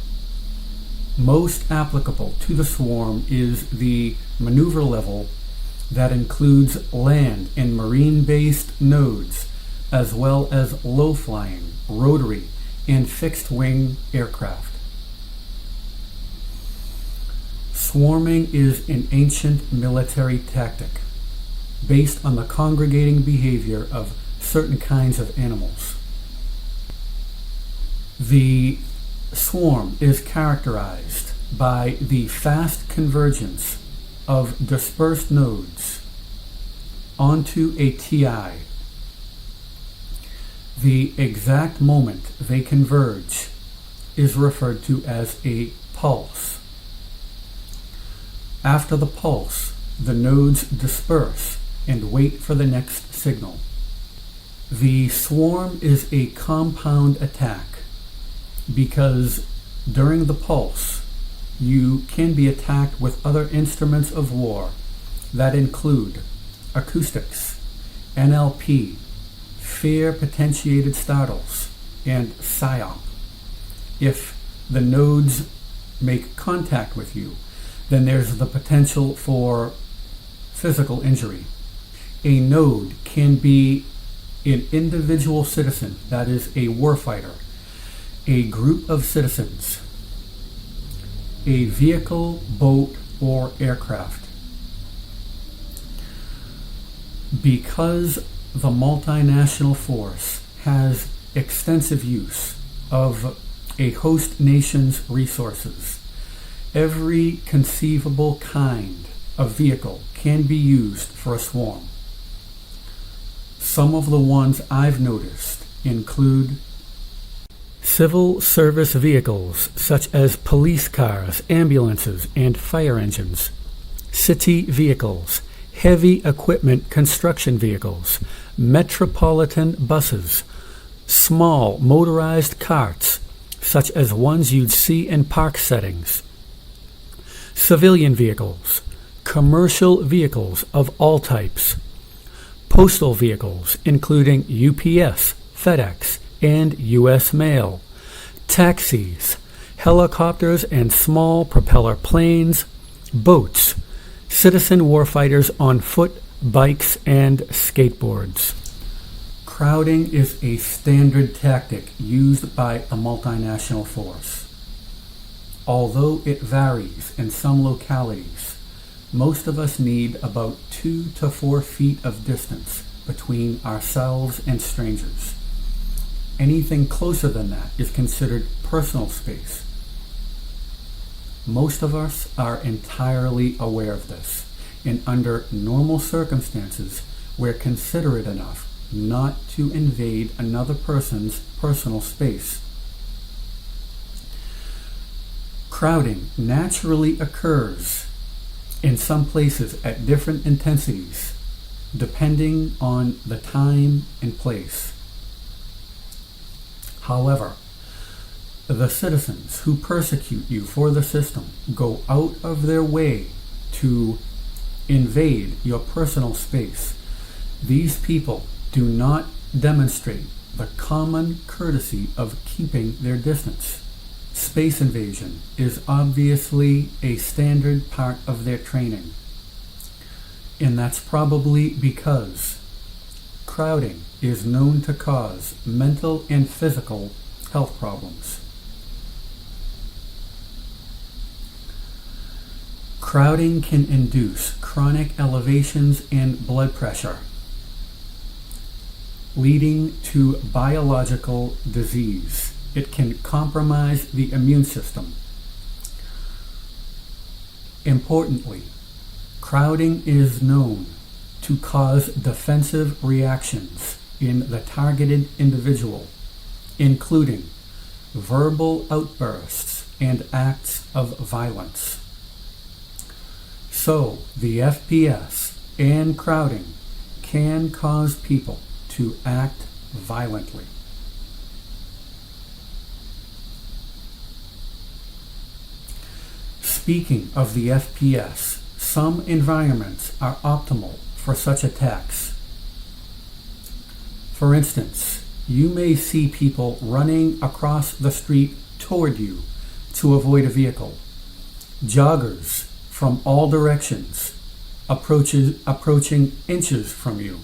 Most applicable to the swarm is the maneuver level that includes land and marine-based nodes, as well as low-flying, rotary, and fixed-wing aircraft. Swarming is an ancient military tactic based on the congregating behavior of certain kinds of animals. The swarm is characterized by the fast convergence of dispersed nodes onto a TI. The exact moment they converge is referred to as a pulse. After the pulse, the nodes disperse and wait for the next signal. The swarm is a compound attack because during the pulse, you can be attacked with other instruments of war that include acoustics, NLP, fear-potentiated startles, and PSYOP. If the nodes make contact with you, then there's the potential for physical injury. A node can be an individual citizen, that is a warfighter, a group of citizens, a vehicle, boat, or aircraft. Because the multinational force has extensive use of a host nation's resources, every conceivable kind of vehicle can be used for a swarm. Some of the ones I've noticed include civil service vehicles such as police cars, ambulances, and fire engines, city vehicles, heavy equipment construction vehicles, metropolitan buses, small motorized carts, such as ones you'd see in park settings, civilian vehicles, commercial vehicles of all types, postal vehicles including UPS, FedEx, and U.S. Mail, taxis, helicopters and small propeller planes, boats, citizen warfighters on foot, bikes, and skateboards. Crowding is a standard tactic used by a multinational force. Although it varies in some localities, most of us need about 2 to 4 feet of distance between ourselves and strangers. Anything closer than that is considered personal space. Most of us are entirely aware of this, and under normal circumstances, we're considerate enough not to invade another person's personal space. Crowding naturally occurs in some places at different intensities, depending on the time and place. However, the citizens who persecute you for the system go out of their way to invade your personal space. These people do not demonstrate the common courtesy of keeping their distance. Space invasion is obviously a standard part of their training, and that's probably because crowding is known to cause mental and physical health problems. Crowding can induce chronic elevations in blood pressure, leading to biological disease. It can compromise the immune system. Importantly, crowding is known to cause defensive reactions in the targeted individual, including verbal outbursts and acts of violence. So, the FPS and crowding can cause people to act violently. Speaking of the FPS, some environments are optimal for such attacks. For instance, you may see people running across the street toward you to avoid a vehicle. Joggers from all directions approaching inches from you.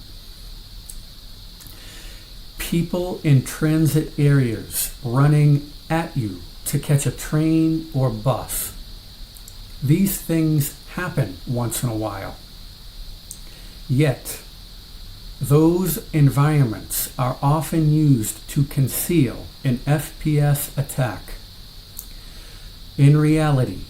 People in transit areas running at you to catch a train or bus. These things happen once in a while. Yet, those environments are often used to conceal an FPS attack. In reality,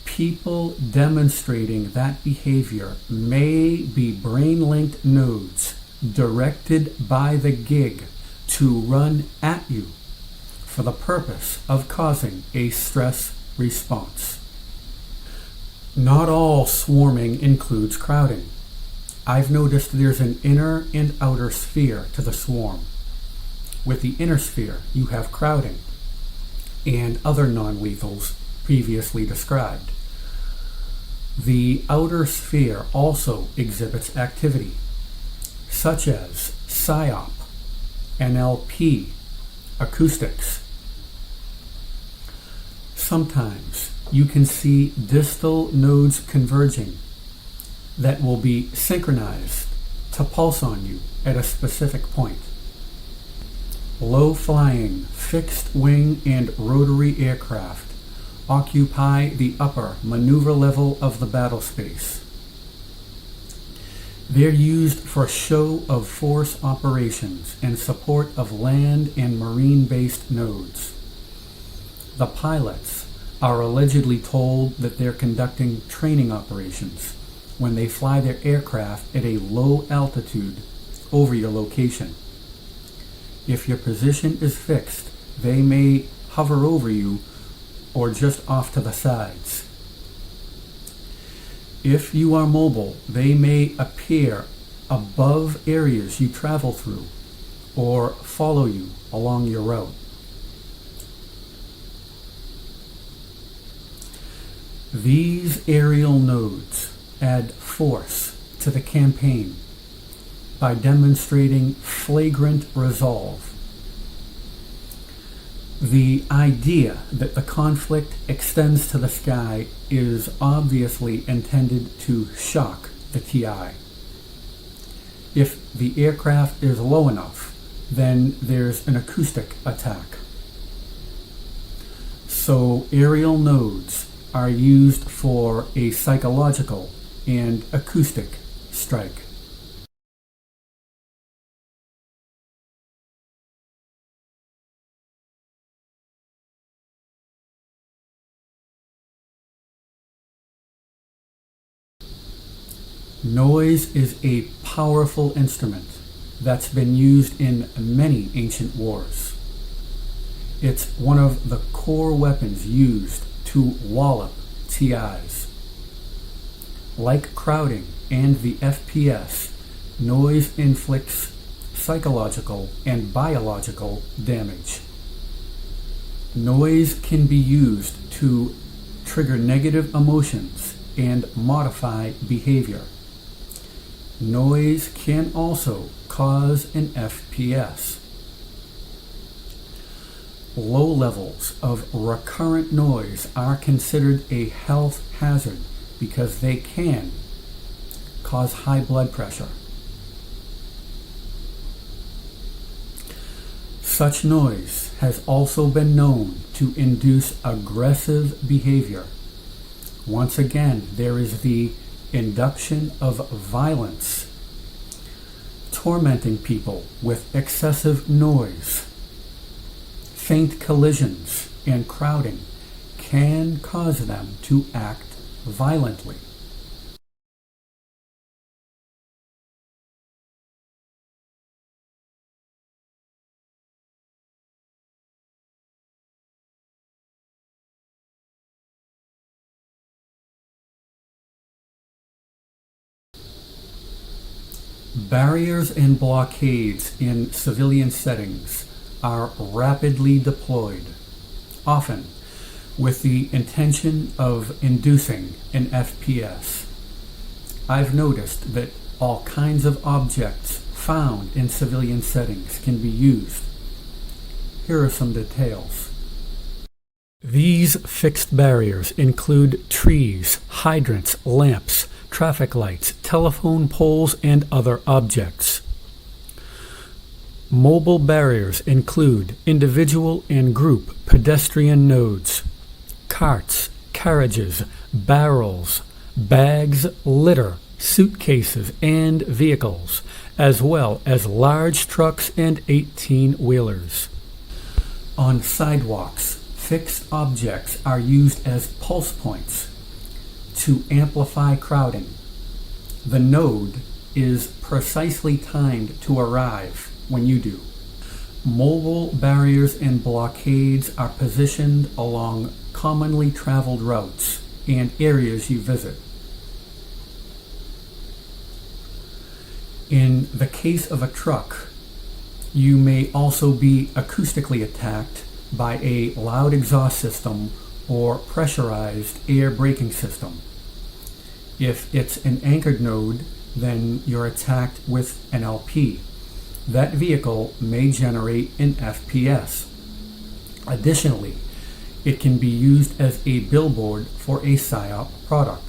people demonstrating that behavior may be brain-linked nodes directed by the gig to run at you for the purpose of causing a stress response. Not all swarming includes crowding. I've noticed there's an inner and outer sphere to the swarm. With the inner sphere, you have crowding and other non-lethals previously described. The outer sphere also exhibits activity, such as PSYOP, NLP, acoustics. Sometimes you can see distal nodes converging that will be synchronized to pulse on you at a specific point. Low-flying, fixed-wing and rotary aircraft occupy the upper maneuver level of the battle space. They're used for show of force operations in support of land and marine-based nodes. The pilots are allegedly told that they're conducting training operations when they fly their aircraft at a low altitude over your location. If your position is fixed, they may hover over you or just off to the sides. If you are mobile, they may appear above areas you travel through or follow you along your route. These aerial nodes add force to the campaign by demonstrating flagrant resolve. The idea that the conflict extends to the sky is obviously intended to shock the TI. If the aircraft is low enough, then there's an acoustic attack. So aerial nodes are used for a psychological and acoustic strike. Noise is a powerful instrument that's been used in many ancient wars. It's one of the core weapons used to wallop TIs. Like crowding and the FPS, noise inflicts psychological and biological damage. Noise can be used to trigger negative emotions and modify behavior. Noise can also cause an FPS. Low levels of recurrent noise are considered a health hazard because they can cause high blood pressure. Such noise has also been known to induce aggressive behavior. Once again, there is the induction of violence. Tormenting people with excessive noise, faint collisions, and crowding can cause them to act violently. Barriers and blockades in civilian settings are rapidly deployed, often with the intention of inducing an FPS. I've noticed that all kinds of objects found in civilian settings can be used. Here are some details. These fixed barriers include trees, hydrants, lamps, traffic lights, telephone poles, and other objects. Mobile barriers include individual and group pedestrian nodes, carts, carriages, barrels, bags, litter, suitcases, and vehicles, as well as large trucks and 18-wheelers. On sidewalks, fixed objects are used as pulse points to amplify crowding. The node is precisely timed to arrive when you do. Mobile barriers and blockades are positioned along commonly traveled routes and areas you visit. In the case of a truck, you may also be acoustically attacked by a loud exhaust system or pressurized air braking system. If it's an anchored node, then you're attacked with an LP. That vehicle may generate an FPS. Additionally, it can be used as a billboard for a PSYOP product.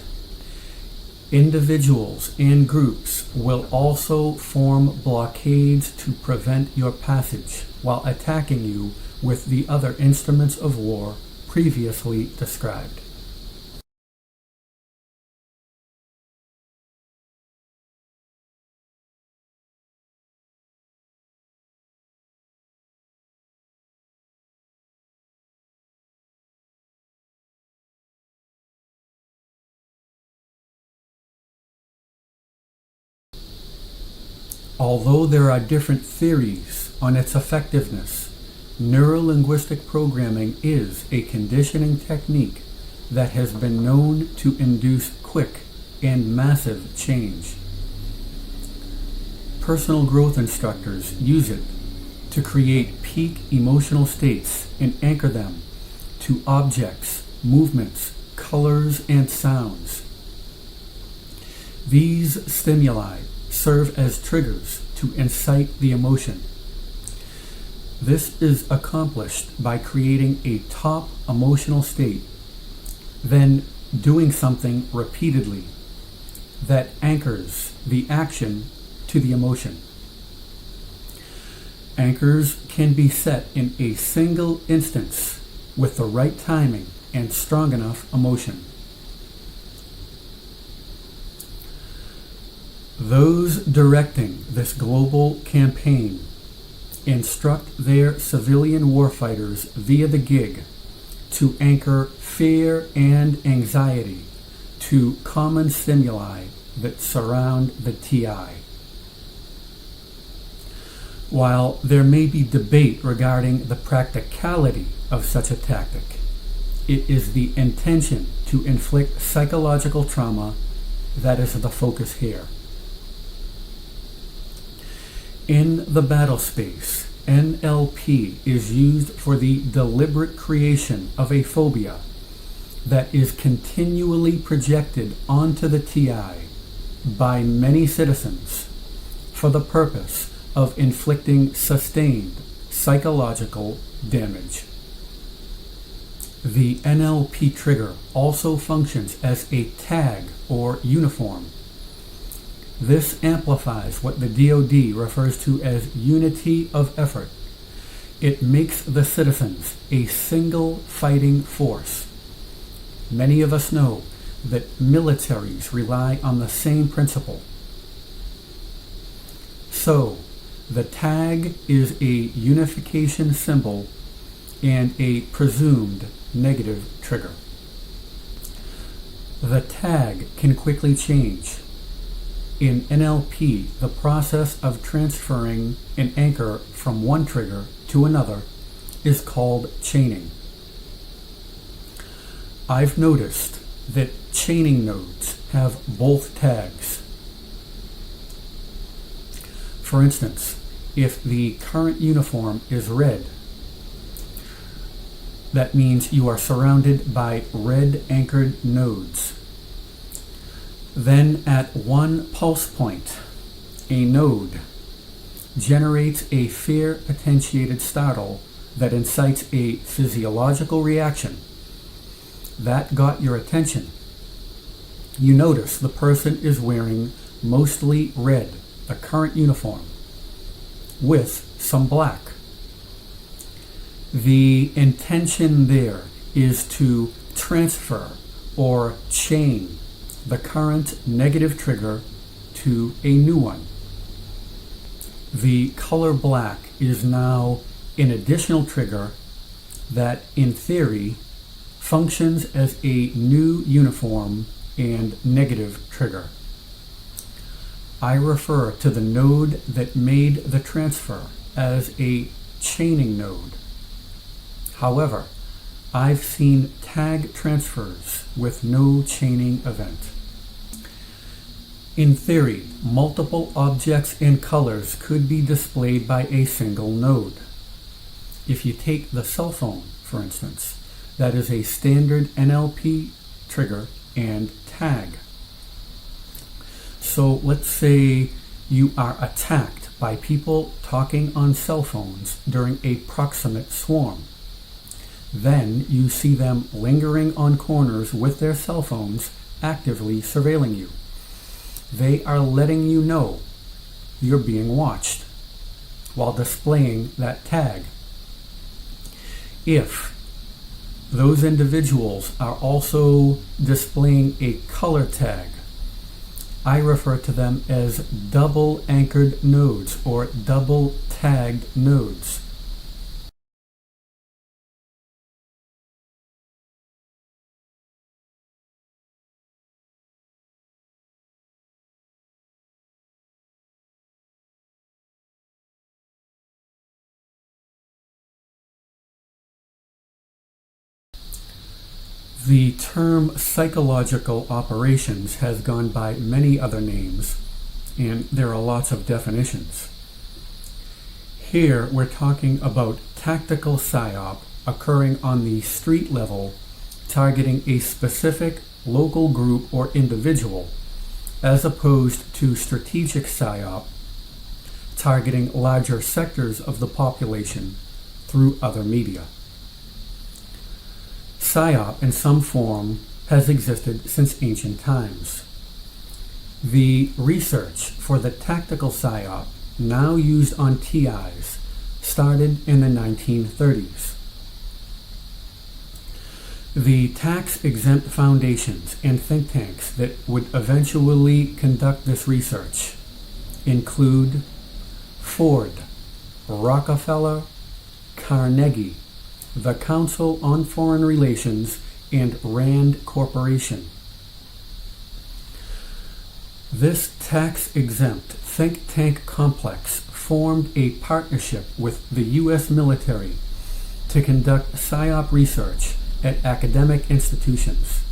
Individuals and groups will also form blockades to prevent your passage while attacking you with the other instruments of war previously described. Although there are different theories on its effectiveness, neurolinguistic programming is a conditioning technique that has been known to induce quick and massive change. Personal growth instructors use it to create peak emotional states and anchor them to objects, movements, colors, and sounds. These stimuli serve as triggers to incite the emotion. This is accomplished by creating a top emotional state, then doing something repeatedly that anchors the action to the emotion. Anchors can be set in a single instance with the right timing and strong enough emotion. Those directing this global campaign instruct their civilian warfighters via the gig to anchor fear and anxiety to common stimuli that surround the TI. While there may be debate regarding the practicality of such a tactic, it is the intention to inflict psychological trauma that is the focus here. In the battle space, NLP is used for the deliberate creation of a phobia that is continually projected onto the TI by many citizens for the purpose of inflicting sustained psychological damage. The NLP trigger also functions as a tag or uniform. This amplifies what the DoD refers to as unity of effort. It makes the citizens a single fighting force. Many of us know that militaries rely on the same principle. So, the tag is a unification symbol and a presumed negative trigger. The tag can quickly change. In NLP, the process of transferring an anchor from one trigger to another is called chaining. I've noticed that chaining nodes have both tags. For instance, if the current uniform is red, that means you are surrounded by red anchored nodes. Then at one pulse point, a node generates a fear potentiated startle that incites a physiological reaction. That got your attention. You notice the person is wearing mostly red, the current uniform, with some black. The intention there is to transfer or chain the current negative trigger to a new one. The color black is now an additional trigger that, in theory, functions as a new uniform and negative trigger. I refer to the node that made the transfer as a chaining node. However, I've seen tag transfers with no chaining event. In theory, multiple objects and colors could be displayed by a single node. If you take the cell phone, for instance, that is a standard NLP trigger and tag. So let's say you are attacked by people talking on cell phones during a proximate swarm. Then you see them lingering on corners with their cell phones, actively surveilling you. They are letting you know you're being watched while displaying that tag. If those individuals are also displaying a color tag, I refer to them as double anchored nodes or double tagged nodes. The term psychological operations has gone by many other names, and there are lots of definitions. Here we're talking about tactical psyop occurring on the street level, targeting a specific local group or individual, as opposed to strategic psyop, targeting larger sectors of the population through other media. Psyop in some form has existed since ancient times. The research for the tactical psyop now used on TIs started in the 1930s. The tax-exempt foundations and think tanks that would eventually conduct this research include Ford, Rockefeller, Carnegie, the Council on Foreign Relations, and Rand Corporation. This tax-exempt think tank complex formed a partnership with the U.S. military to conduct psyop research at academic institutions.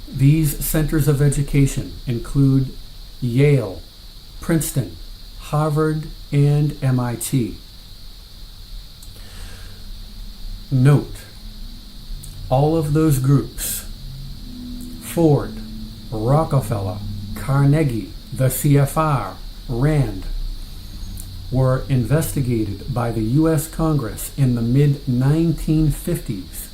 These centers of education include Yale, Princeton, Harvard, and MIT. Note, all of those groups, Ford, Rockefeller, Carnegie, the CFR, Rand, were investigated by the U.S. Congress in the mid-1950s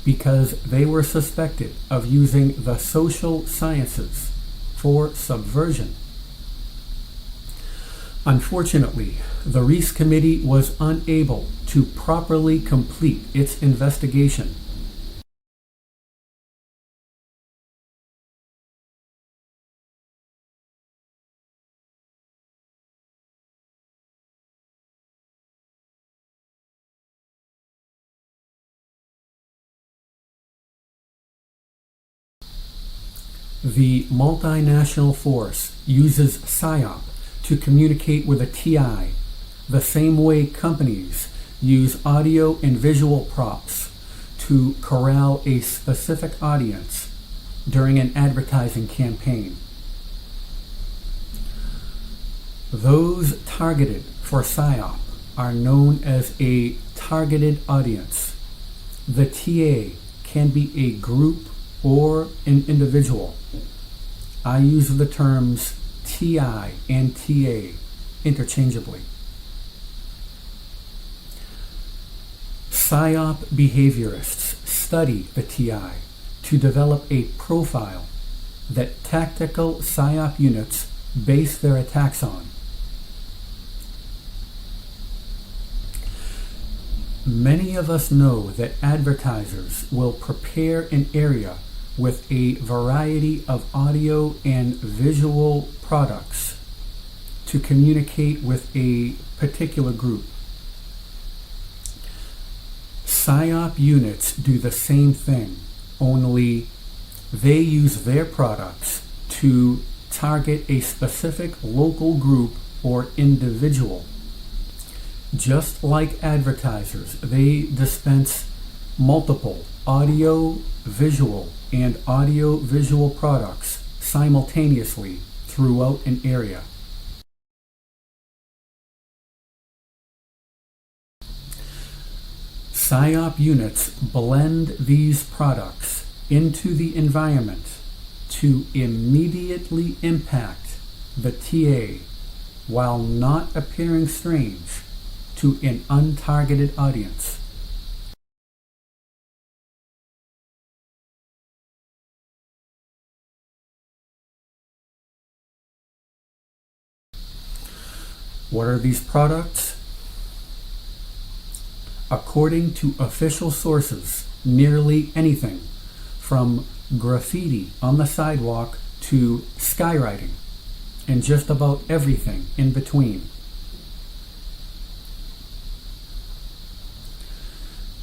because they were suspected of using the social sciences for subversion. Unfortunately, the Reese Committee was unable to properly complete its investigation. The multinational force uses PSYOP to communicate with a TI, the same way companies use audio and visual props to corral a specific audience during an advertising campaign. Those targeted for PSYOP are known as a targeted audience. The TA can be a group or an individual. I use the terms TI and TA interchangeably. PSYOP behaviorists study the TI to develop a profile that tactical PSYOP units base their attacks on. Many of us know that advertisers will prepare an area with a variety of audio and visual products to communicate with a particular group. PSYOP units do the same thing, only they use their products to target a specific local group or individual. Just like advertisers, they dispense multiple audio, visual, and audio-visual products simultaneously throughout an area. PSYOP units blend these products into the environment to immediately impact the TA while not appearing strange to an untargeted audience. What are these products? According to official sources, nearly anything from graffiti on the sidewalk to skywriting, and just about everything in between.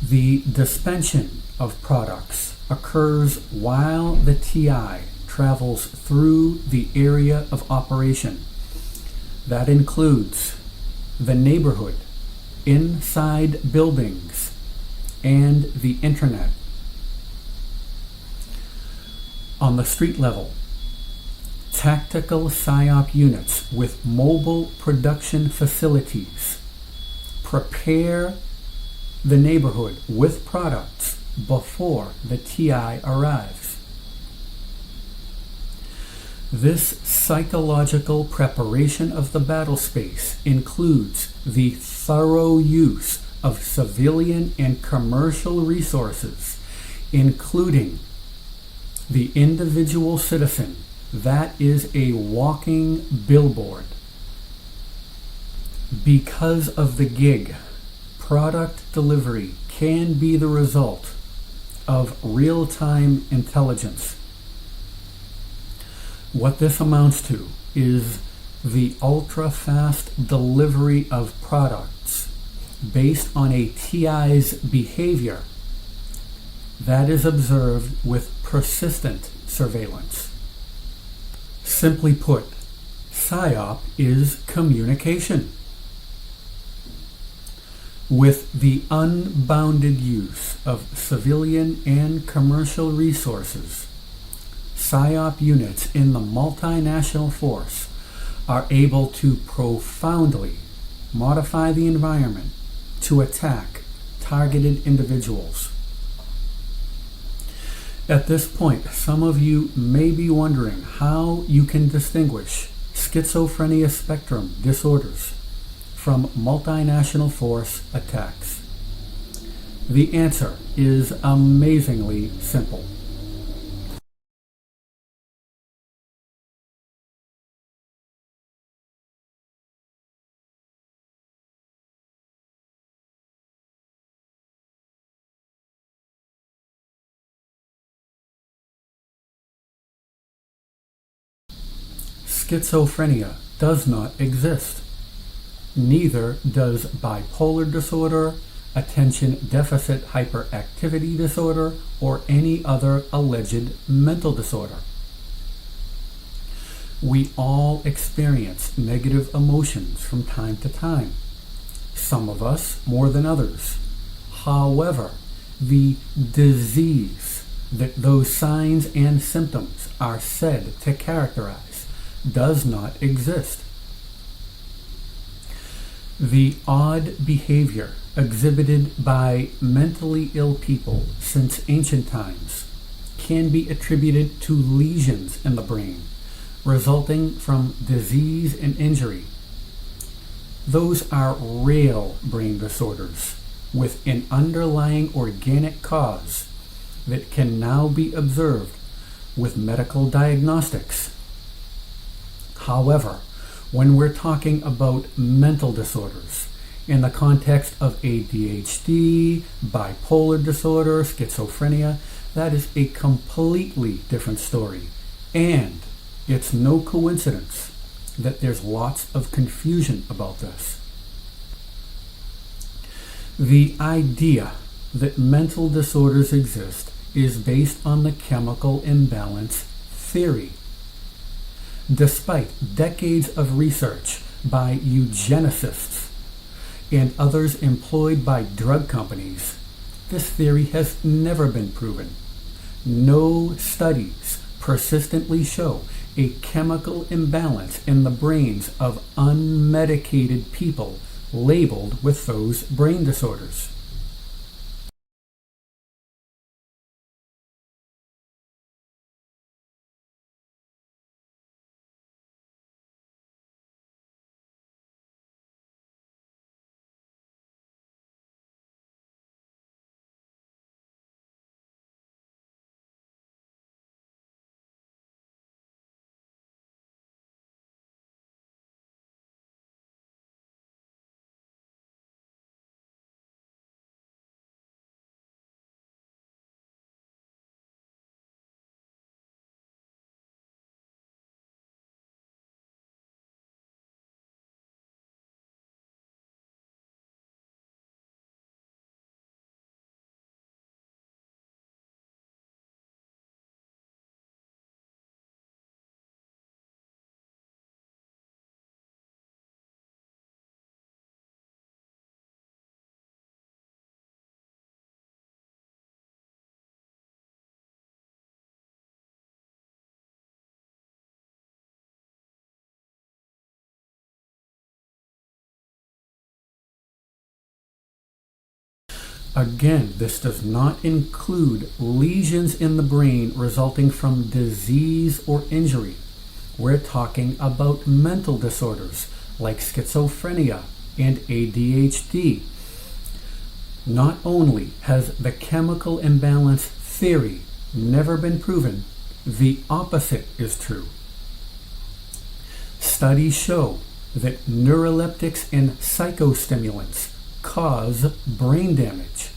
The dispensation of products occurs while the TI travels through the area of operation. That includes the neighborhood, inside buildings, and the internet. On the street level, tactical PSYOP units with mobile production facilities prepare the neighborhood with products before the TI arrives. This psychological preparation of the battle space includes the thorough use of civilian and commercial resources, including the individual citizen that is a walking billboard. Because of the gig, product delivery can be the result of real-time intelligence. What this amounts to is the ultra-fast delivery of products based on a TI's behavior that is observed with persistent surveillance. Simply put, PSYOP is communication. With the unbounded use of civilian and commercial resources, PSYOP units in the multinational force are able to profoundly modify the environment to attack targeted individuals. At this point, some of you may be wondering how you can distinguish schizophrenia spectrum disorders from multinational force attacks. The answer is amazingly simple. Schizophrenia does not exist. Neither does bipolar disorder, attention deficit hyperactivity disorder, or any other alleged mental disorder. We all experience negative emotions from time to time, some of us more than others. However, the disease that those signs and symptoms are said to characterize does not exist. The odd behavior exhibited by mentally ill people since ancient times can be attributed to lesions in the brain resulting from disease and injury. Those are real brain disorders with an underlying organic cause that can now be observed with medical diagnostics. However, when we're talking about mental disorders in the context of ADHD, bipolar disorder, schizophrenia, that is a completely different story. And it's no coincidence that there's lots of confusion about this. The idea that mental disorders exist is based on the chemical imbalance theory. Despite decades of research by eugenicists and others employed by drug companies, this theory has never been proven. No studies persistently show a chemical imbalance in the brains of unmedicated people labeled with those brain disorders. Again, this does not include lesions in the brain resulting from disease or injury. We're talking about mental disorders like schizophrenia and ADHD. Not only has the chemical imbalance theory never been proven, the opposite is true. Studies show that neuroleptics and psychostimulants cause brain damage.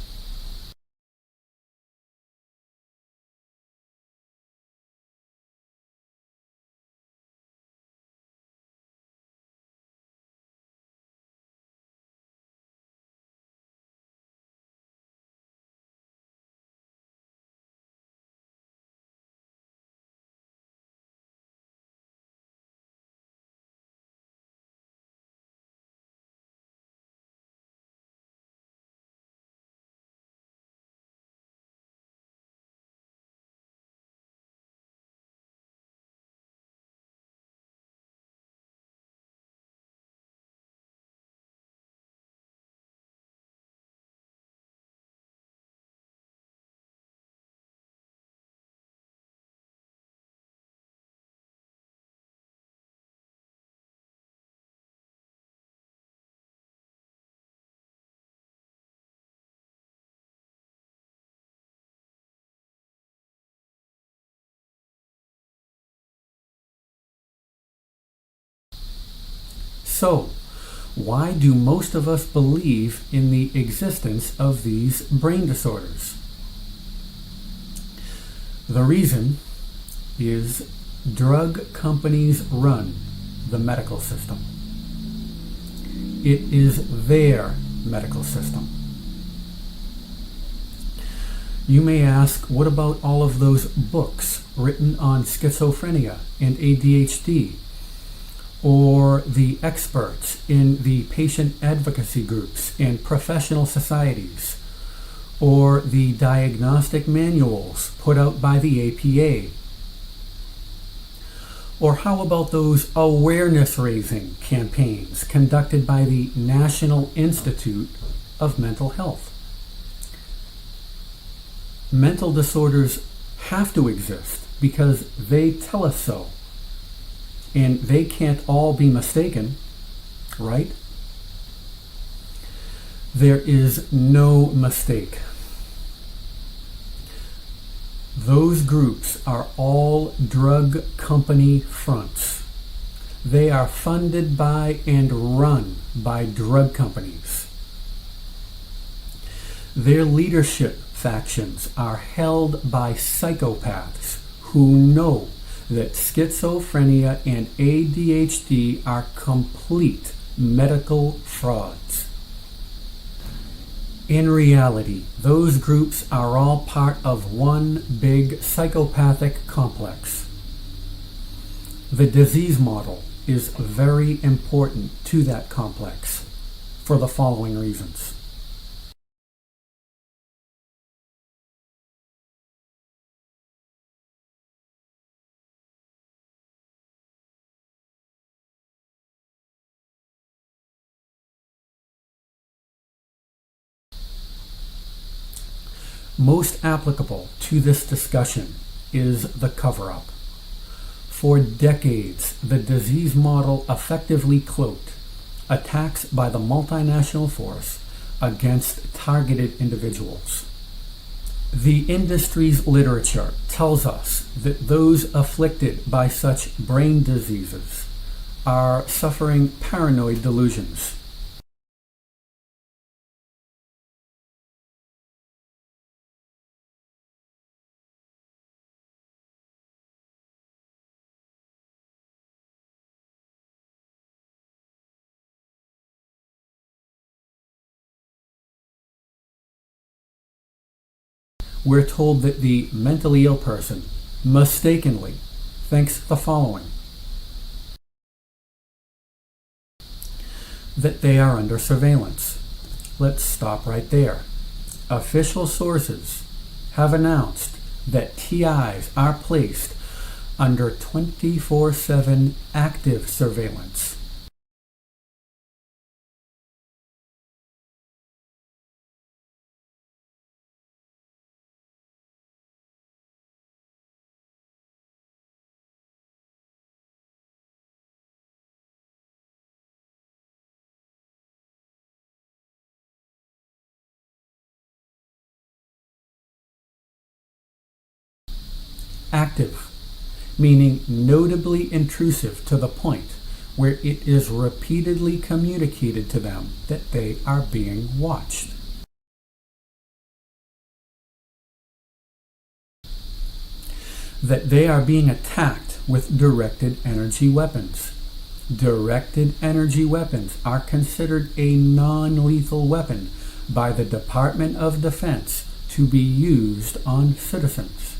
So, why do most of us believe in the existence of these brain disorders? The reason is drug companies run the medical system. It is their medical system. You may ask, what about all of those books written on schizophrenia and ADHD? Or the experts in the patient advocacy groups and professional societies? Or the diagnostic manuals put out by the APA? Or how about those awareness-raising campaigns conducted by the National Institute of Mental Health? Mental disorders have to exist because they tell us so. And they can't all be mistaken, right? There is no mistake. Those groups are all drug company fronts. They are funded by and run by drug companies. Their leadership factions are held by psychopaths who know that schizophrenia and ADHD are complete medical frauds. In reality, those groups are all part of one big psychopathic complex. The disease model is very important to that complex for the following reasons. Most applicable to this discussion is the cover-up. For decades, the disease model effectively cloaked attacks by the multinational force against targeted individuals. The industry's literature tells us that those afflicted by such brain diseases are suffering paranoid delusions. We're told that the mentally ill person mistakenly thinks the following: that they are under surveillance. Let's stop right there. Official sources have announced that TIs are placed under 24/7 active surveillance. active, meaning notably intrusive to the point where it is repeatedly communicated to them that they are being watched. That they are being attacked with directed energy weapons. Directed energy weapons are considered a non-lethal weapon by the Department of Defense to be used on citizens.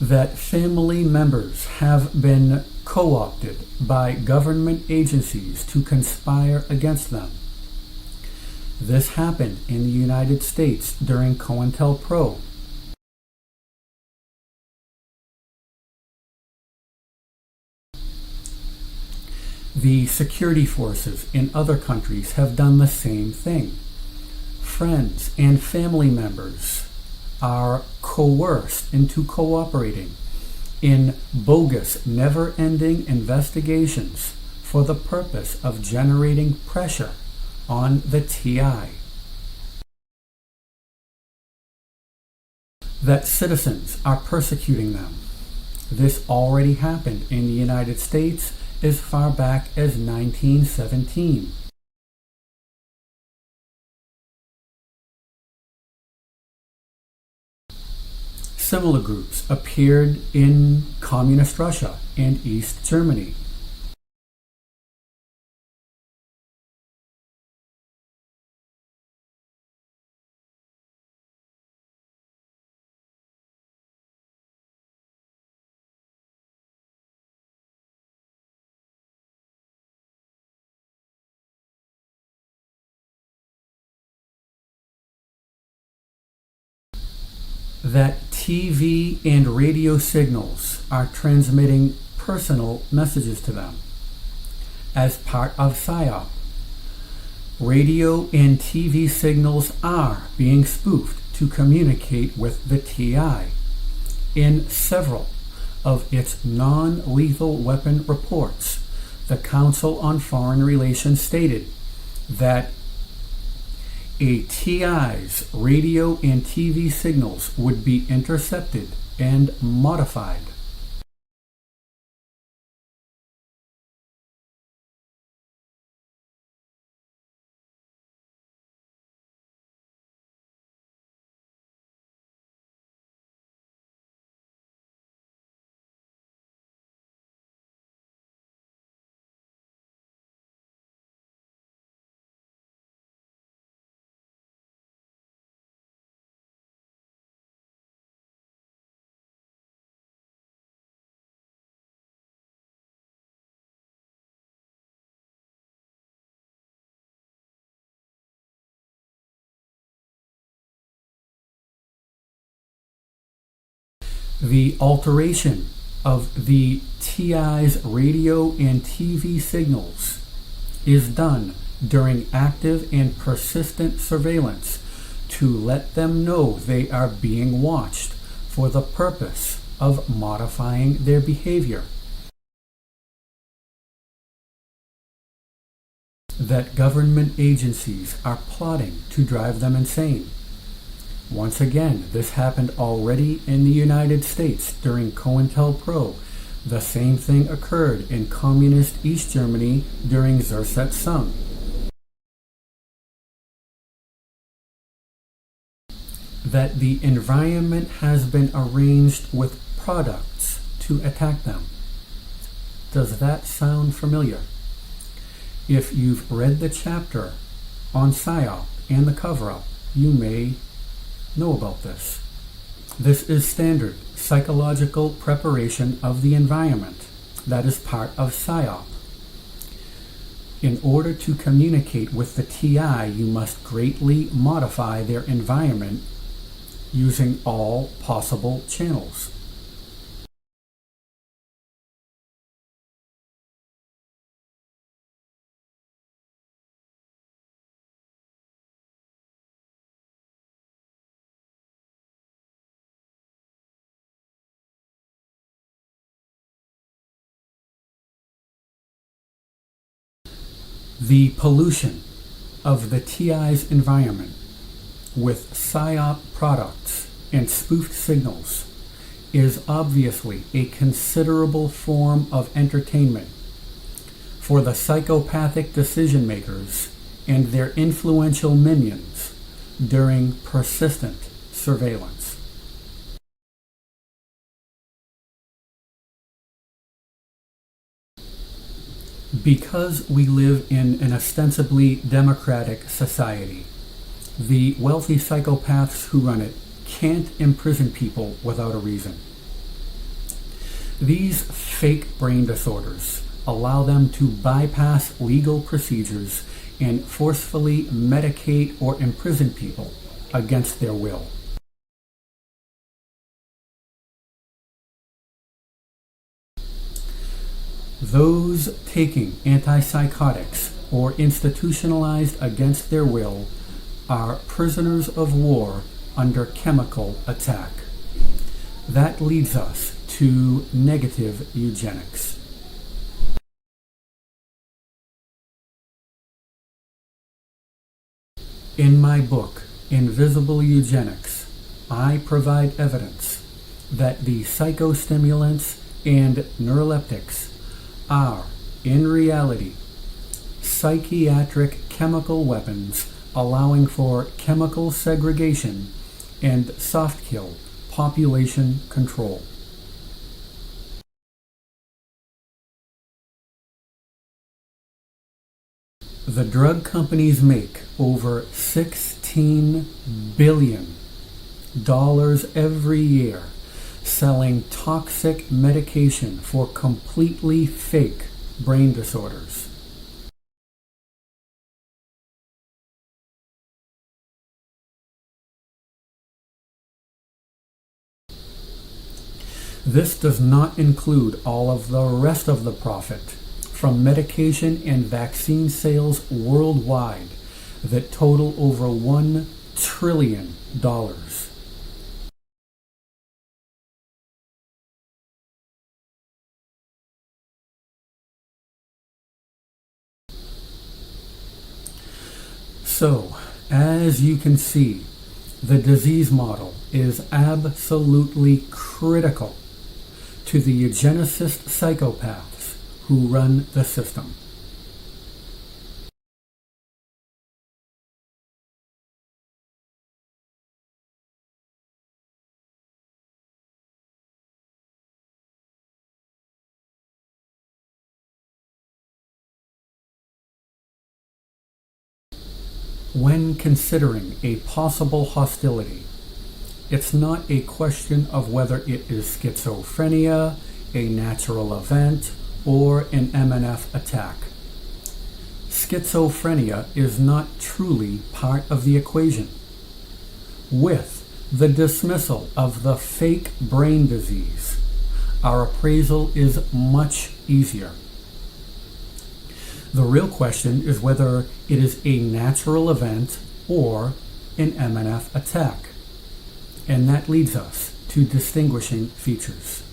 That family members have been co-opted by government agencies to conspire against them. This happened in the United States during COINTELPRO. The security forces in other countries have done the same thing. Friends and family members are coerced into cooperating in bogus, never-ending investigations for the purpose of generating pressure on the TI. That citizens are persecuting them. This already happened in the United States as far back as 1917. Similar groups appeared in Communist Russia and East Germany. That TV and radio signals are transmitting personal messages to them. As part of PSYOP, radio and TV signals are being spoofed to communicate with the TI. In several of its non-lethal weapon reports, the Council on Foreign Relations stated that a TI's radio and TV signals would be intercepted and modified. The alteration of the TI's radio and TV signals is done during active and persistent surveillance to let them know they are being watched for the purpose of modifying their behavior. That government agencies are plotting to drive them insane. Once again, this happened already in the United States during COINTELPRO. The same thing occurred in communist East Germany during Zersettsung. That the environment has been arranged with products to attack them. Does that sound familiar? If you've read the chapter on PSYOP and the cover-up, you may know about this. This is standard psychological preparation of the environment that is part of PSYOP. In order to communicate with the TI, you must greatly modify their environment using all possible channels. The pollution of the TI's environment with PSYOP products and spoofed signals is obviously a considerable form of entertainment for the psychopathic decision makers and their influential minions during persistent surveillance. Because we live in an ostensibly democratic society, the wealthy psychopaths who run it can't imprison people without a reason. These fake brain disorders allow them to bypass legal procedures and forcefully medicate or imprison people against their will. Those taking antipsychotics or institutionalized against their will are prisoners of war under chemical attack. That leads us to negative eugenics. In my book, Invisible Eugenics, I provide evidence that the psychostimulants and neuroleptics are, in reality, psychiatric chemical weapons allowing for chemical segregation and soft kill population control. The drug companies make over $16 billion every year selling toxic medication for completely fake brain disorders. This does not include all of the rest of the profit from medication and vaccine sales worldwide that total over $1 trillion. So, as you can see, the disease model is absolutely critical to the eugenicist psychopaths who run the system. When considering a possible hostility, it's not a question of whether it is schizophrenia, a natural event, or an MNF attack. Schizophrenia is not truly part of the equation. With the dismissal of the fake brain disease, our appraisal is much easier. The real question is whether it is a natural event or an MNF attack, and that leads us to distinguishing features.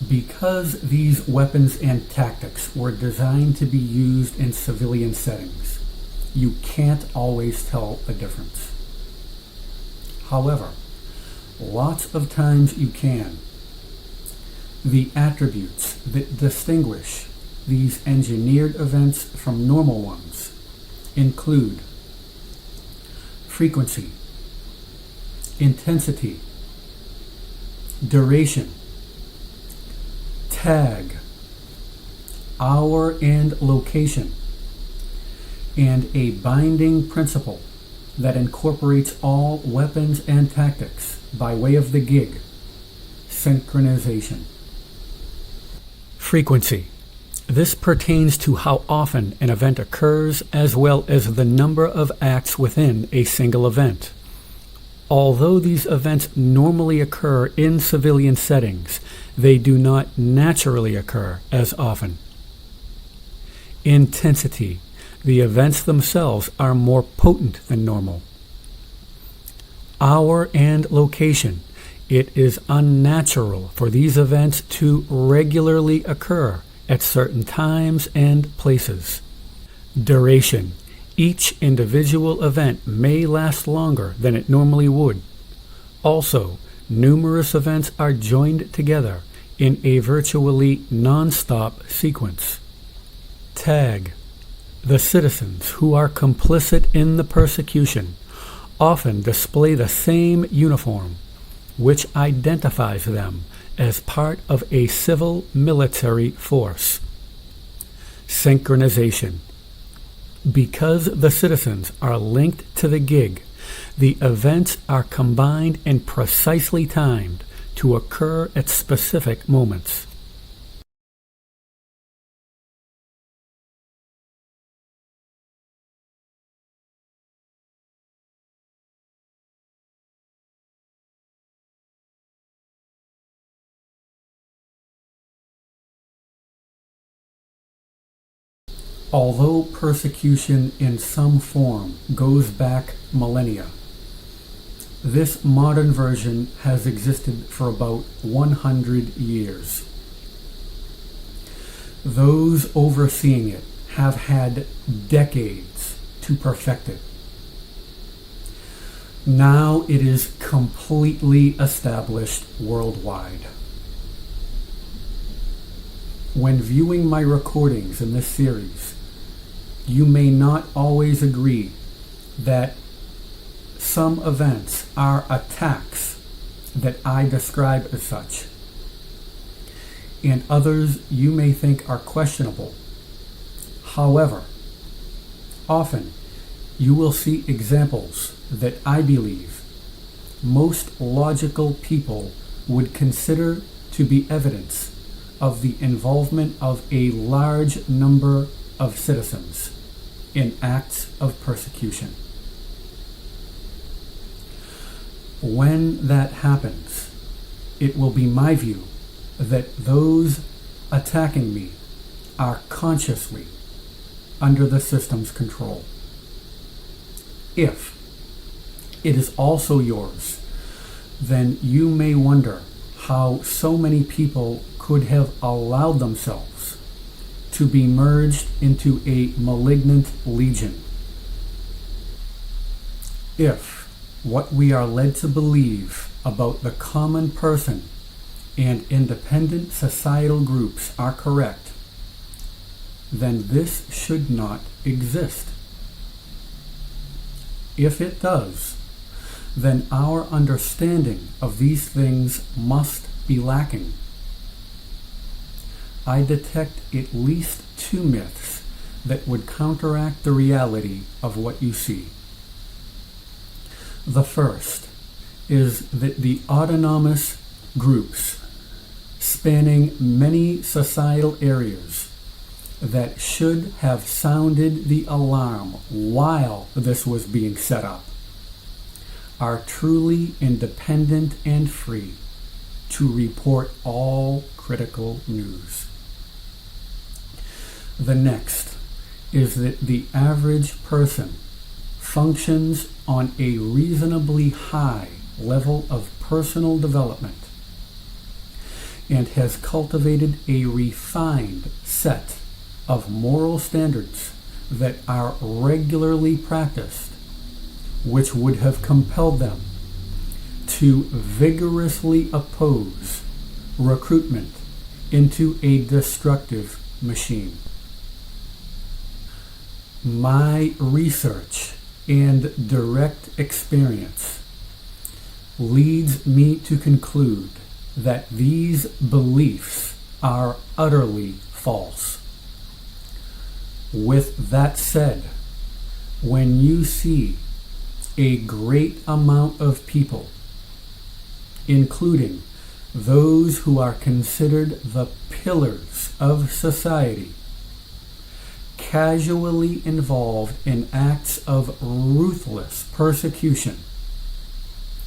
Because these weapons and tactics were designed to be used in civilian settings, you can't always tell the difference. However, lots of times you can. The attributes that distinguish these engineered events from normal ones include frequency, intensity, duration, tag, hour and location, and a binding principle that incorporates all weapons and tactics by way of the gig, synchronization. Frequency. This pertains to how often an event occurs as well as the number of acts within a single event. Although these events normally occur in civilian settings, they do not naturally occur as often. Intensity. The events themselves are more potent than normal. Hour and location. It is unnatural for these events to regularly occur at certain times and places. Duration. Each individual event may last longer than it normally would. Also, numerous events are joined together in a virtually non-stop sequence. Tag. The citizens who are complicit in the persecution often display the same uniform, which identifies them as part of a civil military force. Synchronization. Because the citizens are linked to the gig, the events are combined and precisely timed to occur at specific moments. Although persecution in some form goes back millennia, this modern version has existed for about 100 years. Those overseeing it have had decades to perfect it. Now it is completely established worldwide. When viewing my recordings in this series, you may not always agree that some events are attacks that I describe as such, and others you may think are questionable. However, often you will see examples that I believe most logical people would consider to be evidence of the involvement of a large number of citizens in acts of persecution. When that happens, it will be my view that those attacking me are consciously under the system's control. If it is also yours, then you may wonder how so many people could have allowed themselves to be merged into a malignant legion. If what we are led to believe about the common person and independent societal groups are correct, then this should not exist. If it does, then our understanding of these things must be lacking. I detect at least two myths that would counteract the reality of what you see. The first is that the autonomous groups spanning many societal areas that should have sounded the alarm while this was being set up are truly independent and free to report all critical news. The next is that the average person functions on a reasonably high level of personal development and has cultivated a refined set of moral standards that are regularly practiced, which would have compelled them to vigorously oppose recruitment into a destructive machine. My research and direct experience leads me to conclude that these beliefs are utterly false. With that said, when you see a great amount of people, including those who are considered the pillars of society, casually involved in acts of ruthless persecution,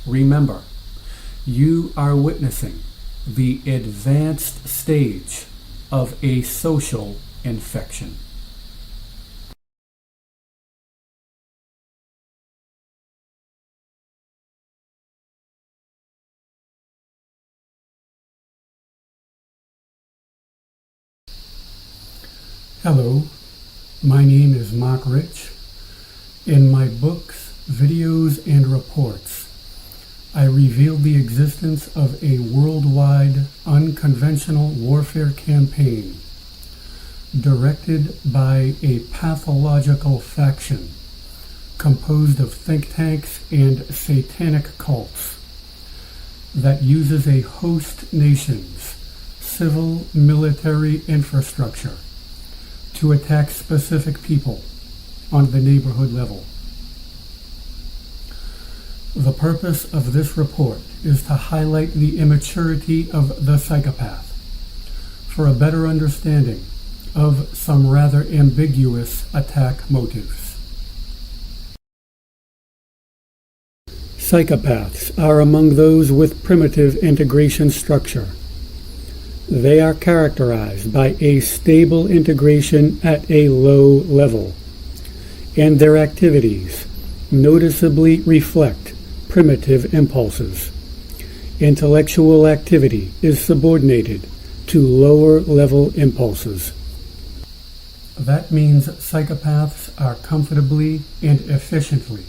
remember, you are witnessing the advanced stage of a social infection. Hello, my name is Mark Rich. In my books, videos, and reports, I revealed the existence of a worldwide unconventional warfare campaign directed by a pathological faction composed of think tanks and satanic cults that uses a host nation's civil military infrastructure to attack specific people on the neighborhood level. The purpose of this report is to highlight the immaturity of the psychopath for a better understanding of some rather ambiguous attack motives. Psychopaths are among those with primitive integration structure. They are characterized by a stable integration at a low level, and their activities noticeably reflect primitive impulses. Intellectual activity is subordinated to lower level impulses. That means psychopaths are comfortably and efficiently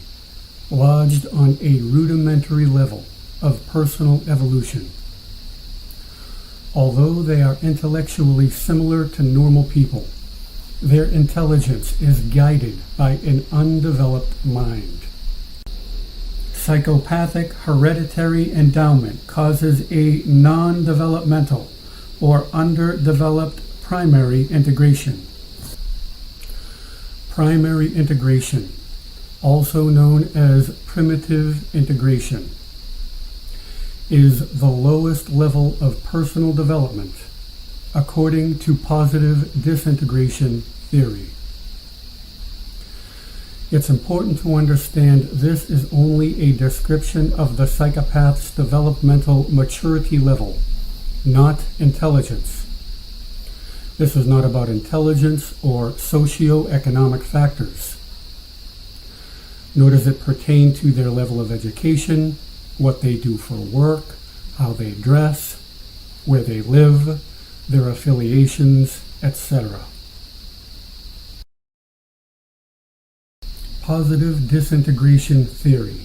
lodged on a rudimentary level of personal evolution. Although they are intellectually similar to normal people, their intelligence is guided by an undeveloped mind. Psychopathic hereditary endowment causes a non-developmental or underdeveloped primary integration. Primary integration, also known as primitive integration, is the lowest level of personal development according to positive disintegration theory. It's important to understand this is only a description of the psychopath's developmental maturity level, not intelligence. This is not about intelligence or socio-economic factors, nor does it pertain to their level of education, what they do for work, how they dress, where they live, their affiliations, etc. Positive disintegration theory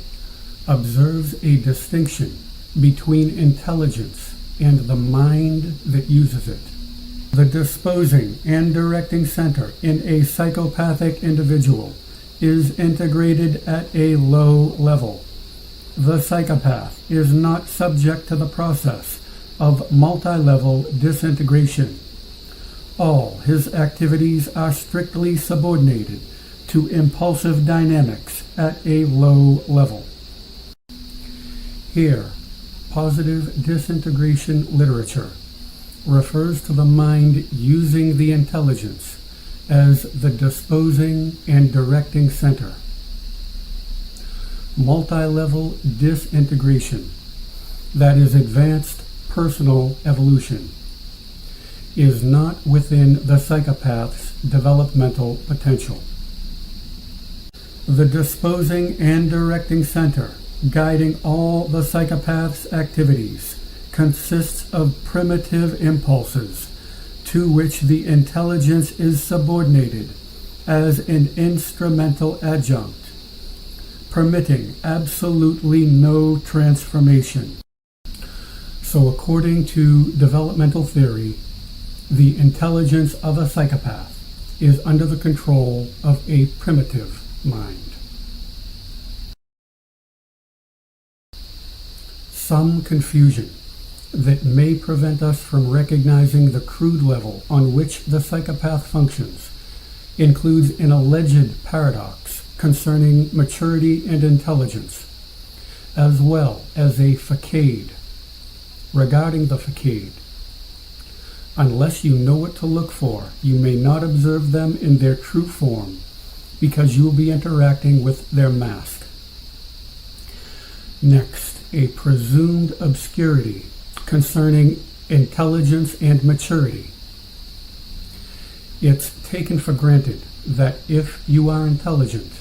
observes a distinction between intelligence and the mind that uses it. The disposing and directing center in a psychopathic individual is integrated at a low level. The psychopath is not subject to the process of multi-level disintegration. All his activities are strictly subordinated to impulsive dynamics at a low level. Here, positive disintegration literature refers to the mind using the intelligence as the disposing and directing center. multi-level disintegration, that is advanced personal evolution, is not within the psychopath's developmental potential. The disposing and directing center guiding all the psychopath's activities consists of primitive impulses to which the intelligence is subordinated as an instrumental adjunct, permitting absolutely no transformation. So according to developmental theory, the intelligence of a psychopath is under the control of a primitive mind. Some confusion that may prevent us from recognizing the crude level on which the psychopath functions includes an alleged paradox concerning maturity and intelligence, as well as a facade. Regarding the facade, unless you know what to look for, you may not observe them in their true form because you will be interacting with their mask. Next, a presumed obscurity concerning intelligence and maturity. It's taken for granted that if you are intelligent,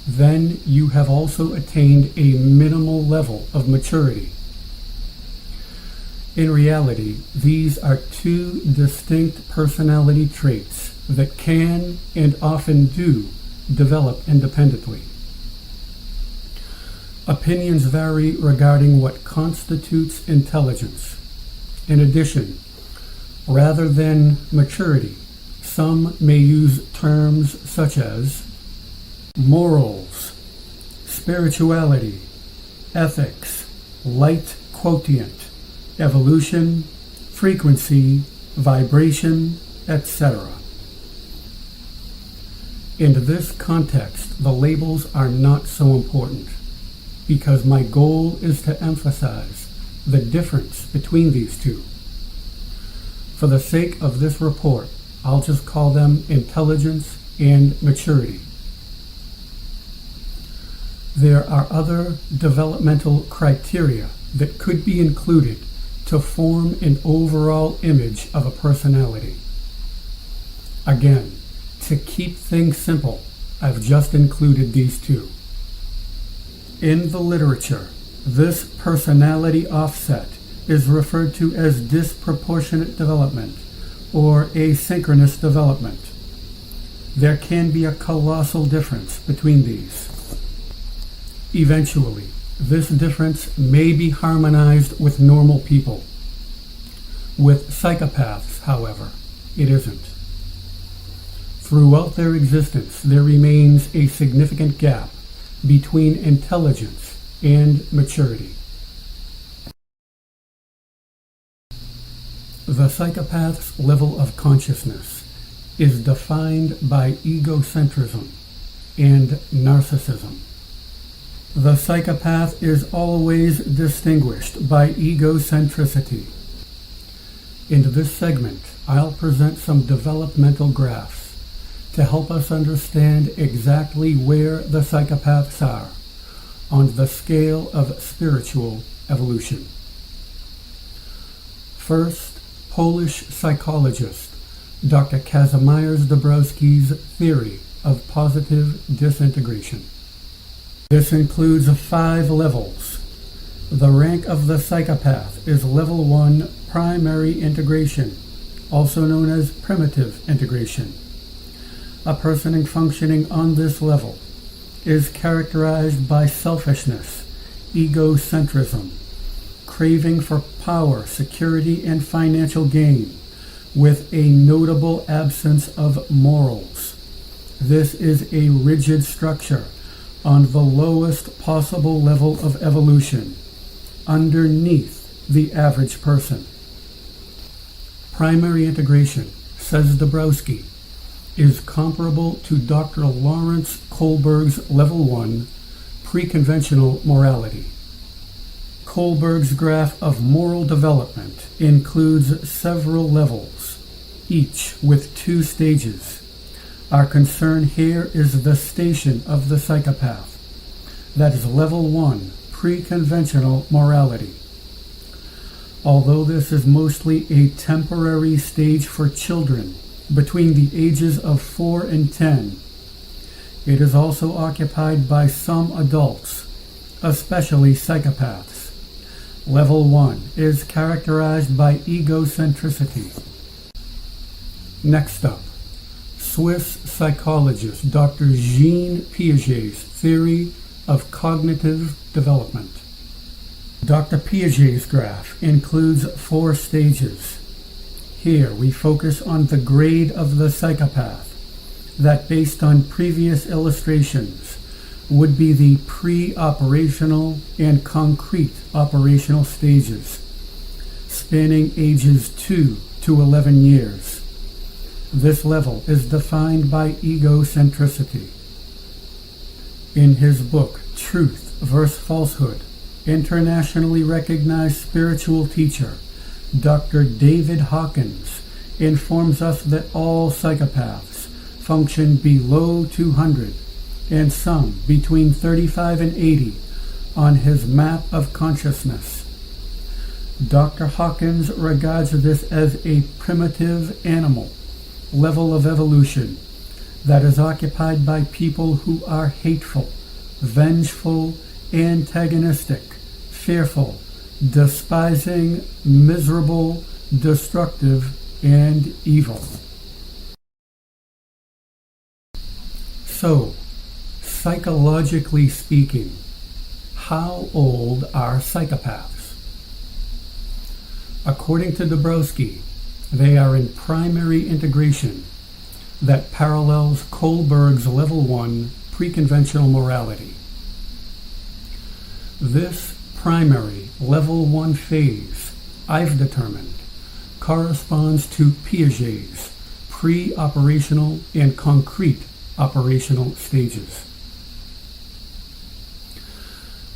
then you have also attained a minimal level of maturity. In reality, these are two distinct personality traits that can and often do develop independently. Opinions vary regarding what constitutes intelligence. In addition, rather than maturity, some may use terms such as morals, spirituality, ethics, light quotient, evolution, frequency, vibration, etc. In this context, the labels are not so important, because my goal is to emphasize the difference between these two. For the sake of this report, I'll just call them intelligence and maturity. There are other developmental criteria that could be included to form an overall image of a personality. Again, to keep things simple, I've just included these two. In the literature, this personality offset is referred to as disproportionate development or asynchronous development. There can be a colossal difference between these. Eventually, this difference may be harmonized with normal people. With psychopaths, however, it isn't. Throughout their existence, there remains a significant gap between intelligence and maturity. The psychopath's level of consciousness is defined by egocentrism and narcissism. The psychopath is always distinguished by egocentricity. In this segment, I'll present some developmental graphs to help us understand exactly where the psychopaths are on the scale of spiritual evolution. First, Polish psychologist Dr. Kazimierz Dabrowski's theory of positive disintegration. This includes 5 levels. The rank of the psychopath is level 1 primary integration, also known as primitive integration. A person functioning on this level is characterized by selfishness, egocentrism, craving for power, security, and financial gain, with a notable absence of morals. This is a rigid structure on the lowest possible level of evolution, underneath the average person. Primary integration, says Dabrowski, is comparable to Dr. Lawrence Kohlberg's Level 1 pre-conventional morality. Kohlberg's graph of moral development includes several levels, each with 2 stages. Our concern here is the station of the psychopath. That is level 1, pre-conventional morality. Although this is mostly a temporary stage for children between the ages of 4 and 10, it is also occupied by some adults, especially psychopaths. Level 1 is characterized by egocentricity. Next up, Swiss psychologist Dr. Jean Piaget's theory of cognitive development. Dr. Piaget's graph includes 4 stages. Here we focus on the grade of the psychopath that, based on previous illustrations, would be the pre-operational and concrete operational stages, spanning ages 2 to 11 years. This level is defined by egocentricity. In his book, Truth vs. Falsehood, internationally recognized spiritual teacher Dr. David Hawkins informs us that all psychopaths function below 200 and some between 35 and 80 on his map of consciousness. Dr. Hawkins regards this as a primitive animal level of evolution that is occupied by people who are hateful, vengeful, antagonistic, fearful, despising, miserable, destructive, and evil. So, psychologically speaking, how old are psychopaths? According to Dabrowski, they are in primary integration that parallels Kohlberg's level 1 pre-conventional morality. This primary level 1 phase, I've determined, corresponds to Piaget's pre-operational and concrete operational stages.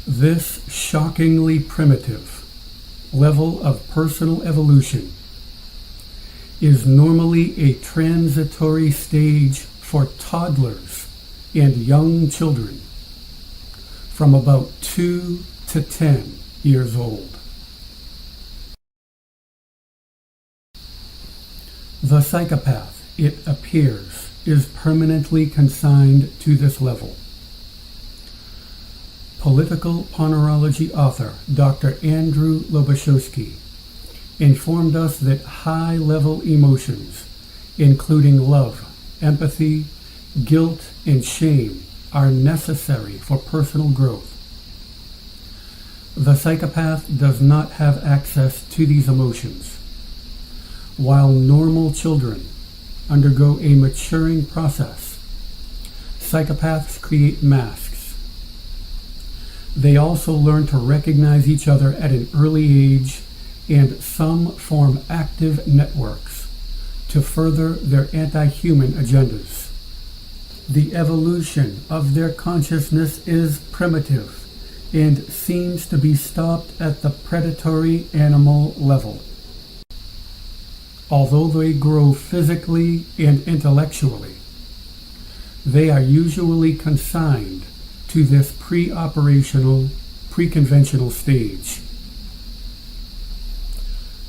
This shockingly primitive level of personal evolution is normally a transitory stage for toddlers and young children from about 2 to 10 years old. The psychopath, it appears, is permanently consigned to this level. Political ponerology author Dr. Andrew Lobachowski informed us that high-level emotions, including love, empathy, guilt, and shame, are necessary for personal growth. The psychopath does not have access to these emotions. While normal children undergo a maturing process, psychopaths create masks. They also learn to recognize each other at an early age, and some form active networks to further their anti-human agendas. The evolution of their consciousness is primitive and seems to be stopped at the predatory animal level. Although they grow physically and intellectually, they are usually consigned to this pre-operational, pre-conventional stage.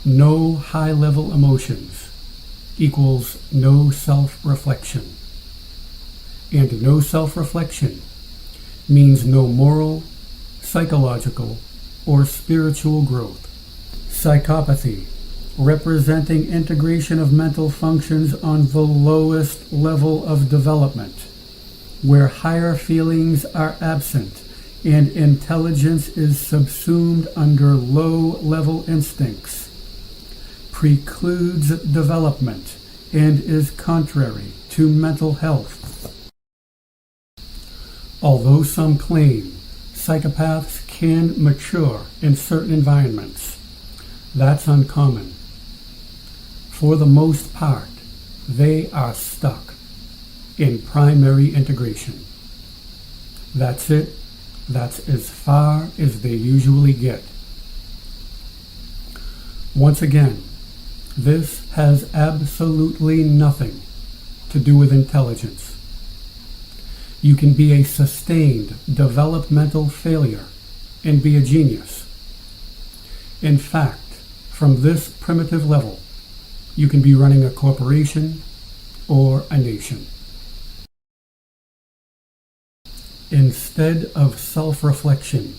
No high-level emotions equals no self-reflection. And no self-reflection means no moral, psychological, or spiritual growth. Psychopathy, representing integration of mental functions on the lowest level of development, where higher feelings are absent and intelligence is subsumed under low-level instincts, precludes development and is contrary to mental health. Although some claim psychopaths can mature in certain environments, that's uncommon. For the most part, they are stuck in primary integration. That's it. That's as far as they usually get. Once again, this has absolutely nothing to do with intelligence. You can be a sustained developmental failure and be a genius. In fact, from this primitive level, you can be running a corporation or a nation. Instead of self-reflection,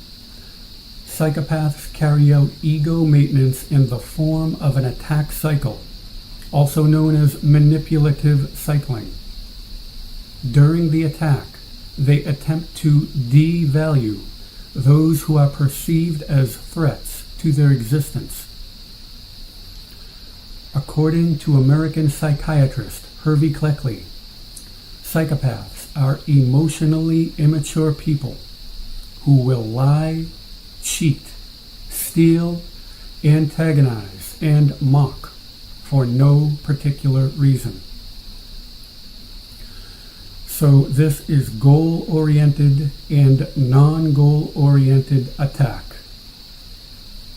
psychopaths carry out ego maintenance in the form of an attack cycle, also known as manipulative cycling. During the attack, they attempt to devalue those who are perceived as threats to their existence. According to American psychiatrist Hervey Cleckley, psychopaths are emotionally immature people who will lie, cheat, steal, antagonize, and mock for no particular reason. So this is goal-oriented and non-goal-oriented attack.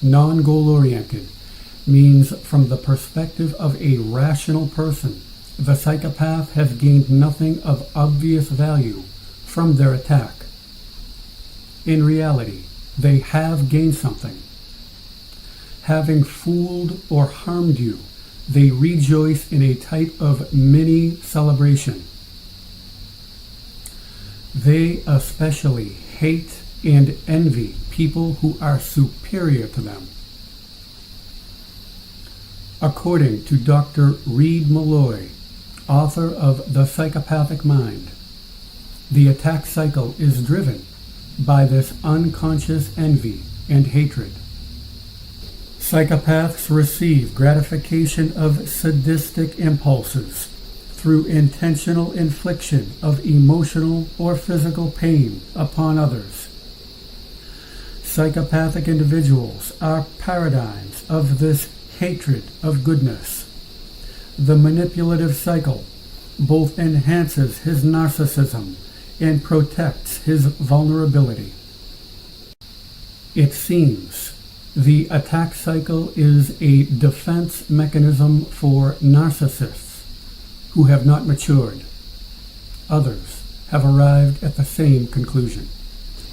Non-goal-oriented means from the perspective of a rational person, the psychopath has gained nothing of obvious value from their attack. In reality, they have gained something. Having fooled or harmed you, they rejoice in a type of mini celebration. They especially hate and envy people who are superior to them. According to Dr. Reed Malloy, author of The Psychopathic Mind, the attack cycle is driven by this unconscious envy and hatred. Psychopaths receive gratification of sadistic impulses through intentional infliction of emotional or physical pain upon others. Psychopathic individuals are paradigms of this hatred of goodness. The manipulative cycle both enhances his narcissism and protects his vulnerability. It seems the attack cycle is a defense mechanism for narcissists who have not matured. Others have arrived at the same conclusion.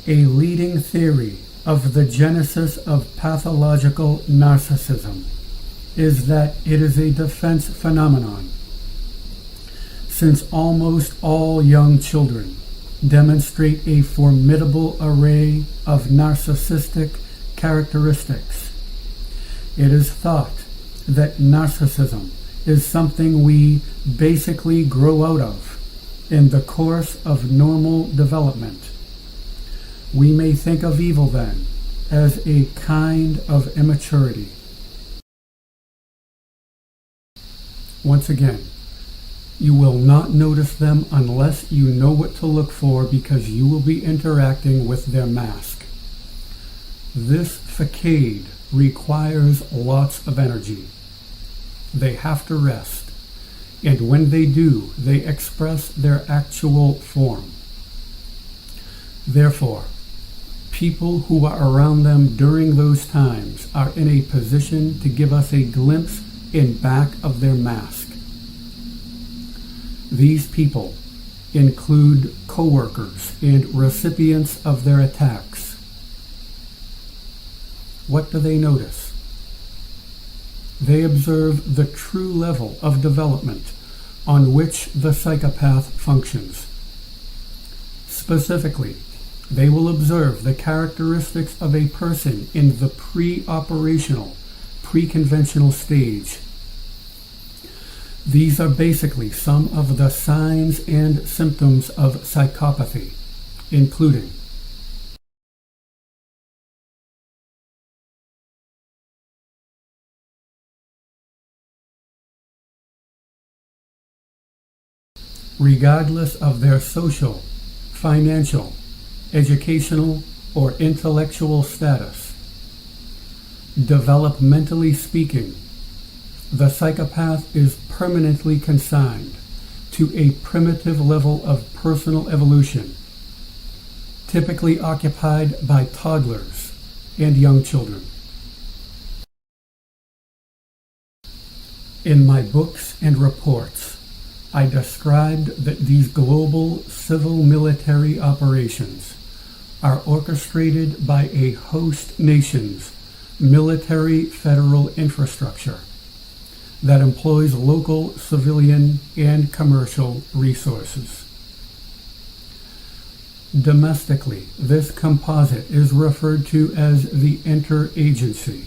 A leading theory of the genesis of pathological narcissism is that it is a defense phenomenon, since almost all young children demonstrate a formidable array of narcissistic characteristics. It is thought that narcissism is something we basically grow out of in the course of normal development. We may think of evil then as a kind of immaturity. Once again, you will not notice them unless you know what to look for, because you will be interacting with their mask. This facade requires lots of energy. They have to rest, and when they do, they express their actual form. Therefore, people who are around them during those times are in a position to give us a glimpse in back of their mask. These people include co-workers and recipients of their attacks. What do they notice? They observe the true level of development on which the psychopath functions. Specifically, they will observe the characteristics of a person in the pre-operational, pre-conventional stage. These are basically some of the signs and symptoms of psychopathy, including regardless of their social, financial, educational, or intellectual status. Developmentally speaking, the psychopath is permanently consigned to a primitive level of personal evolution, typically occupied by toddlers and young children. In my books and reports, I described that these global civil-military operations are orchestrated by a host nation's military federal infrastructure that employs local civilian and commercial resources. Domestically, this composite is referred to as the interagency.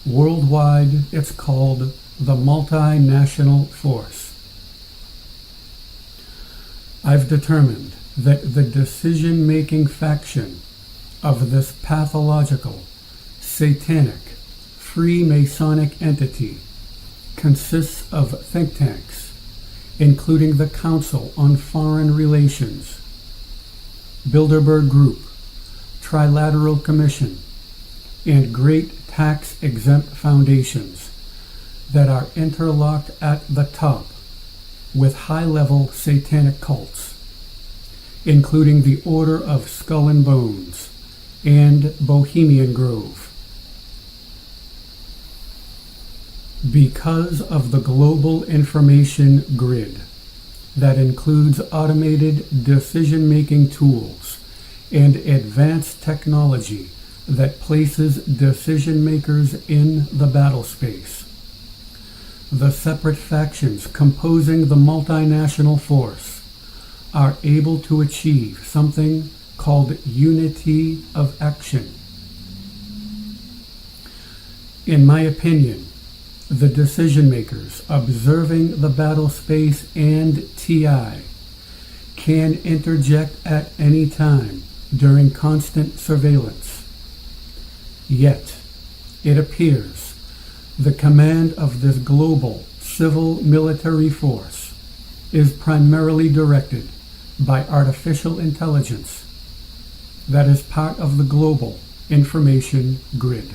Worldwide, it's called the multinational force. I've determined that the decision-making faction of this pathological, satanic, Freemasonic entity consists of think tanks, including the Council on Foreign Relations, Bilderberg Group, Trilateral Commission, and great tax-exempt foundations that are interlocked at the top with high-level satanic cults, including the Order of Skull and Bones and Bohemian Grove. Because of the global information grid that includes automated decision-making tools and advanced technology that places decision-makers in the battle space, the separate factions composing the multinational force are able to achieve something called unity of action. In my opinion, the decision-makers observing the battle space and TI can interject at any time during constant surveillance. Yet, it appears the command of this global civil military force is primarily directed by artificial intelligence that is part of the global information grid.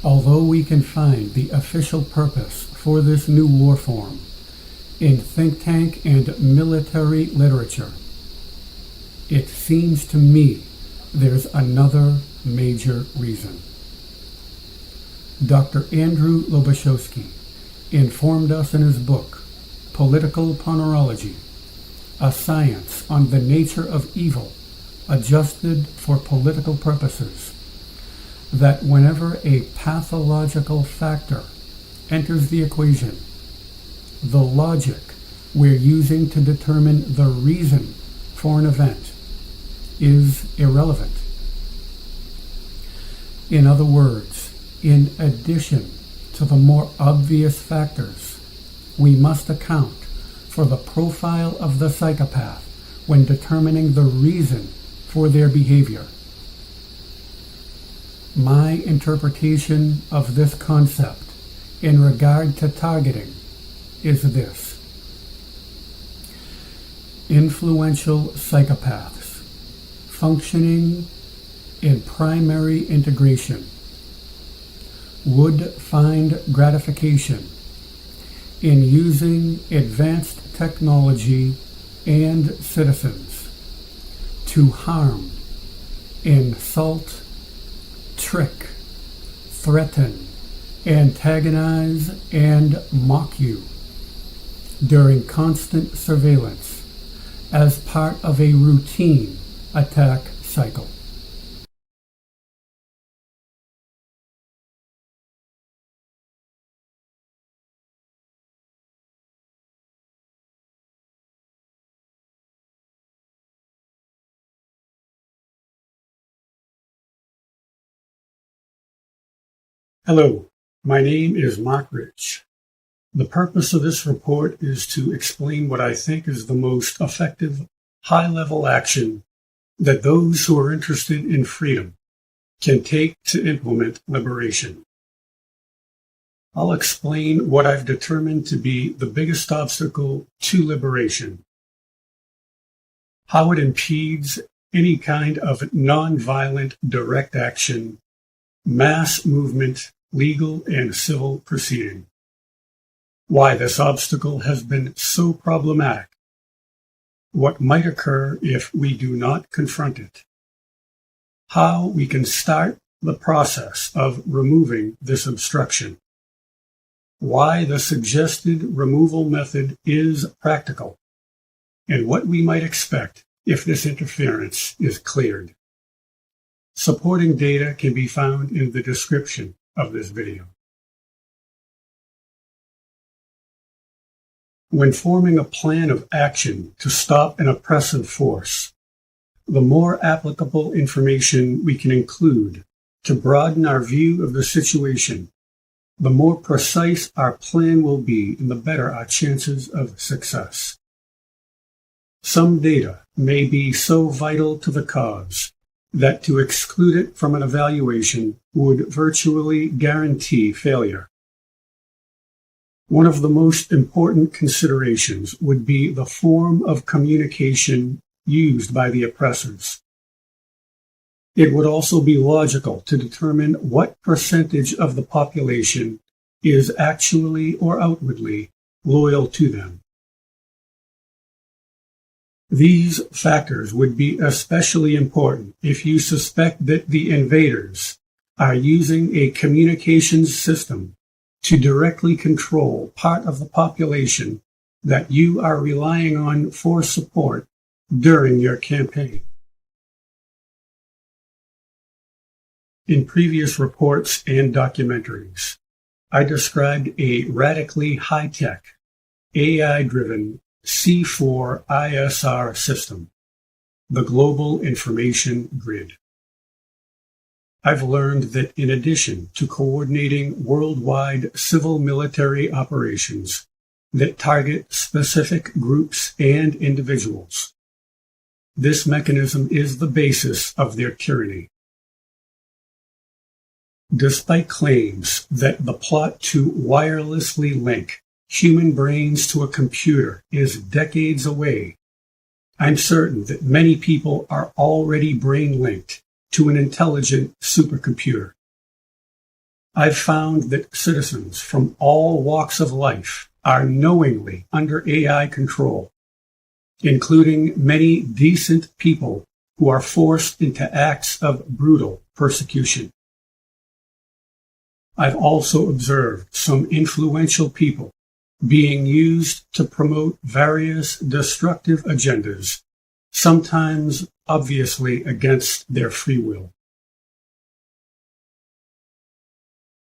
Although we can find the official purpose for this new war form in think tank and military literature, it seems to me there's another major reason. Dr. Andrew Lobachowski informed us in his book, Political Ponerology, a science on the nature of evil adjusted for political purposes, that whenever a pathological factor enters the equation, the logic we're using to determine the reason for an event is irrelevant. In other words, in addition to the more obvious factors, we must account for the profile of the psychopath when determining the reason for their behavior. My interpretation of this concept in regard to targeting is this. Influential psychopaths functioning in primary integration would find gratification in using advanced technology and citizens to harm, insult, trick, threaten, antagonize, and mock you during constant surveillance as part of a routine attack cycle. Hello, my name is Mark Rich. The purpose of this report is to explain what I think is the most effective high-level action that those who are interested in freedom can take to implement liberation. I'll explain what I've determined to be the biggest obstacle to liberation, how it impedes any kind of nonviolent direct action, mass movement, legal and civil proceeding, why this obstacle has been so problematic, what might occur if we do not confront it, how we can start the process of removing this obstruction, why the suggested removal method is practical, and what we might expect if this interference is cleared. Supporting data can be found in the description of this video. When forming a plan of action to stop an oppressive force, the more applicable information we can include to broaden our view of the situation, the more precise our plan will be and the better our chances of success. Some data may be so vital to the cause that to exclude it from an evaluation would virtually guarantee failure. One of the most important considerations would be the form of communication used by the oppressors. It would also be logical to determine what percentage of the population is actually or outwardly loyal to them. These factors would be especially important if you suspect that the invaders are using a communications system to directly control part of the population that you are relying on for support during your campaign. In previous reports and documentaries, I described a radically high-tech, AI-driven C4ISR system, the Global Information Grid. I've learned that in addition to coordinating worldwide civil-military operations that target specific groups and individuals, this mechanism is the basis of their tyranny. Despite claims that the plot to wirelessly link human brains to a computer is decades away, I'm certain that many people are already brain-linked to an intelligent supercomputer. I've found that citizens from all walks of life are knowingly under AI control, including many decent people who are forced into acts of brutal persecution. I've also observed some influential people being used to promote various destructive agendas, sometimes obviously against their free will.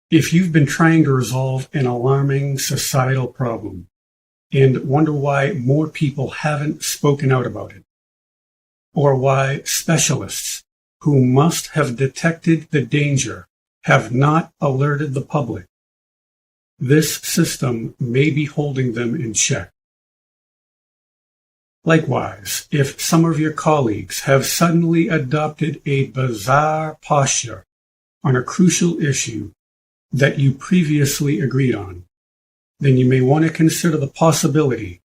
If you've been trying to resolve an alarming societal problem and wonder why more people haven't spoken out about it, or why specialists who must have detected the danger have not alerted the public, this system may be holding them in check. Likewise, if some of your colleagues have suddenly adopted a bizarre posture on a crucial issue that you previously agreed on, then you may want to consider the possibility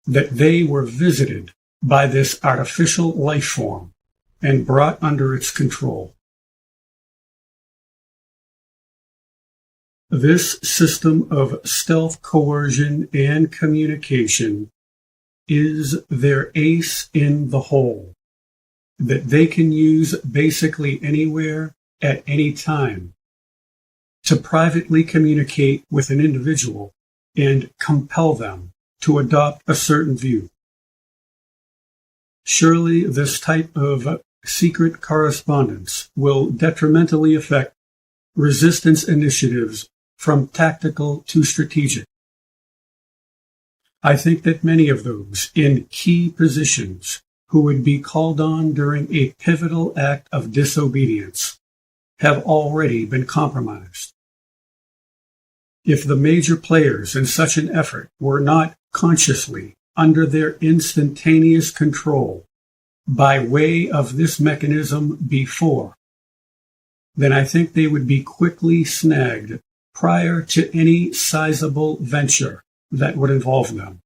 that they were visited by this artificial life form and brought under its control. This system of stealth coercion and communication is their ace in the hole that they can use basically anywhere at any time to privately communicate with an individual and compel them to adopt a certain view. Surely this type of secret correspondence will detrimentally affect resistance initiatives from tactical to strategic. I think that many of those in key positions who would be called on during a pivotal act of disobedience have already been compromised. If the major players in such an effort were not consciously under their instantaneous control by way of this mechanism before, then I think they would be quickly snagged prior to any sizable venture that would involve them.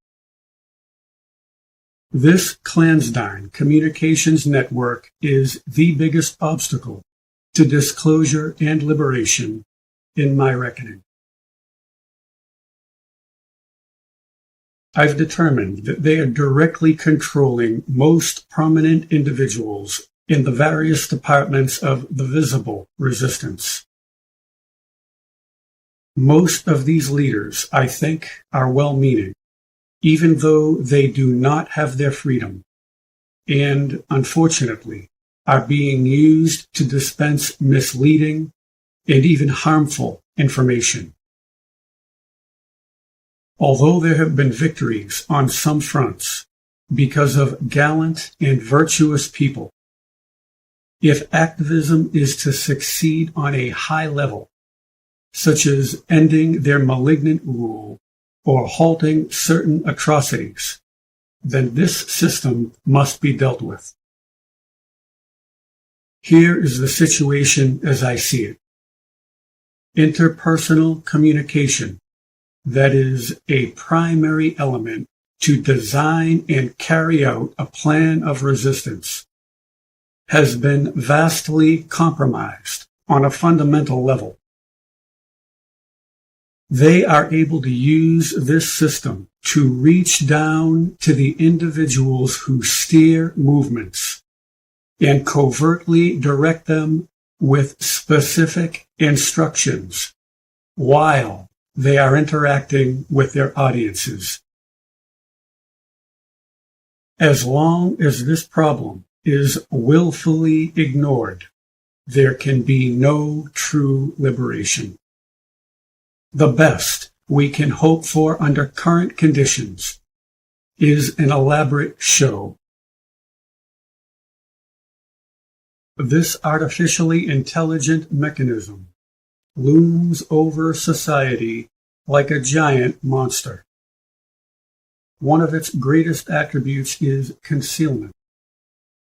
This clandestine communications network is the biggest obstacle to disclosure and liberation in my reckoning. I've determined that they are directly controlling most prominent individuals in the various departments of the visible resistance. Most of these leaders, I think, are well-meaning, even though they do not have their freedom, and, unfortunately, are being used to dispense misleading and even harmful information. Although there have been victories on some fronts because of gallant and virtuous people, if activism is to succeed on a high level, such as ending their malignant rule or halting certain atrocities, then this system must be dealt with. Here is the situation as I see it. Interpersonal communication, that is a primary element to design and carry out a plan of resistance, has been vastly compromised on a fundamental level. They are able to use this system to reach down to the individuals who steer movements and covertly direct them with specific instructions while they are interacting with their audiences. As long as this problem is willfully ignored, there can be no true liberation. The best we can hope for under current conditions is an elaborate show. This artificially intelligent mechanism looms over society like a giant monster. One of its greatest attributes is concealment.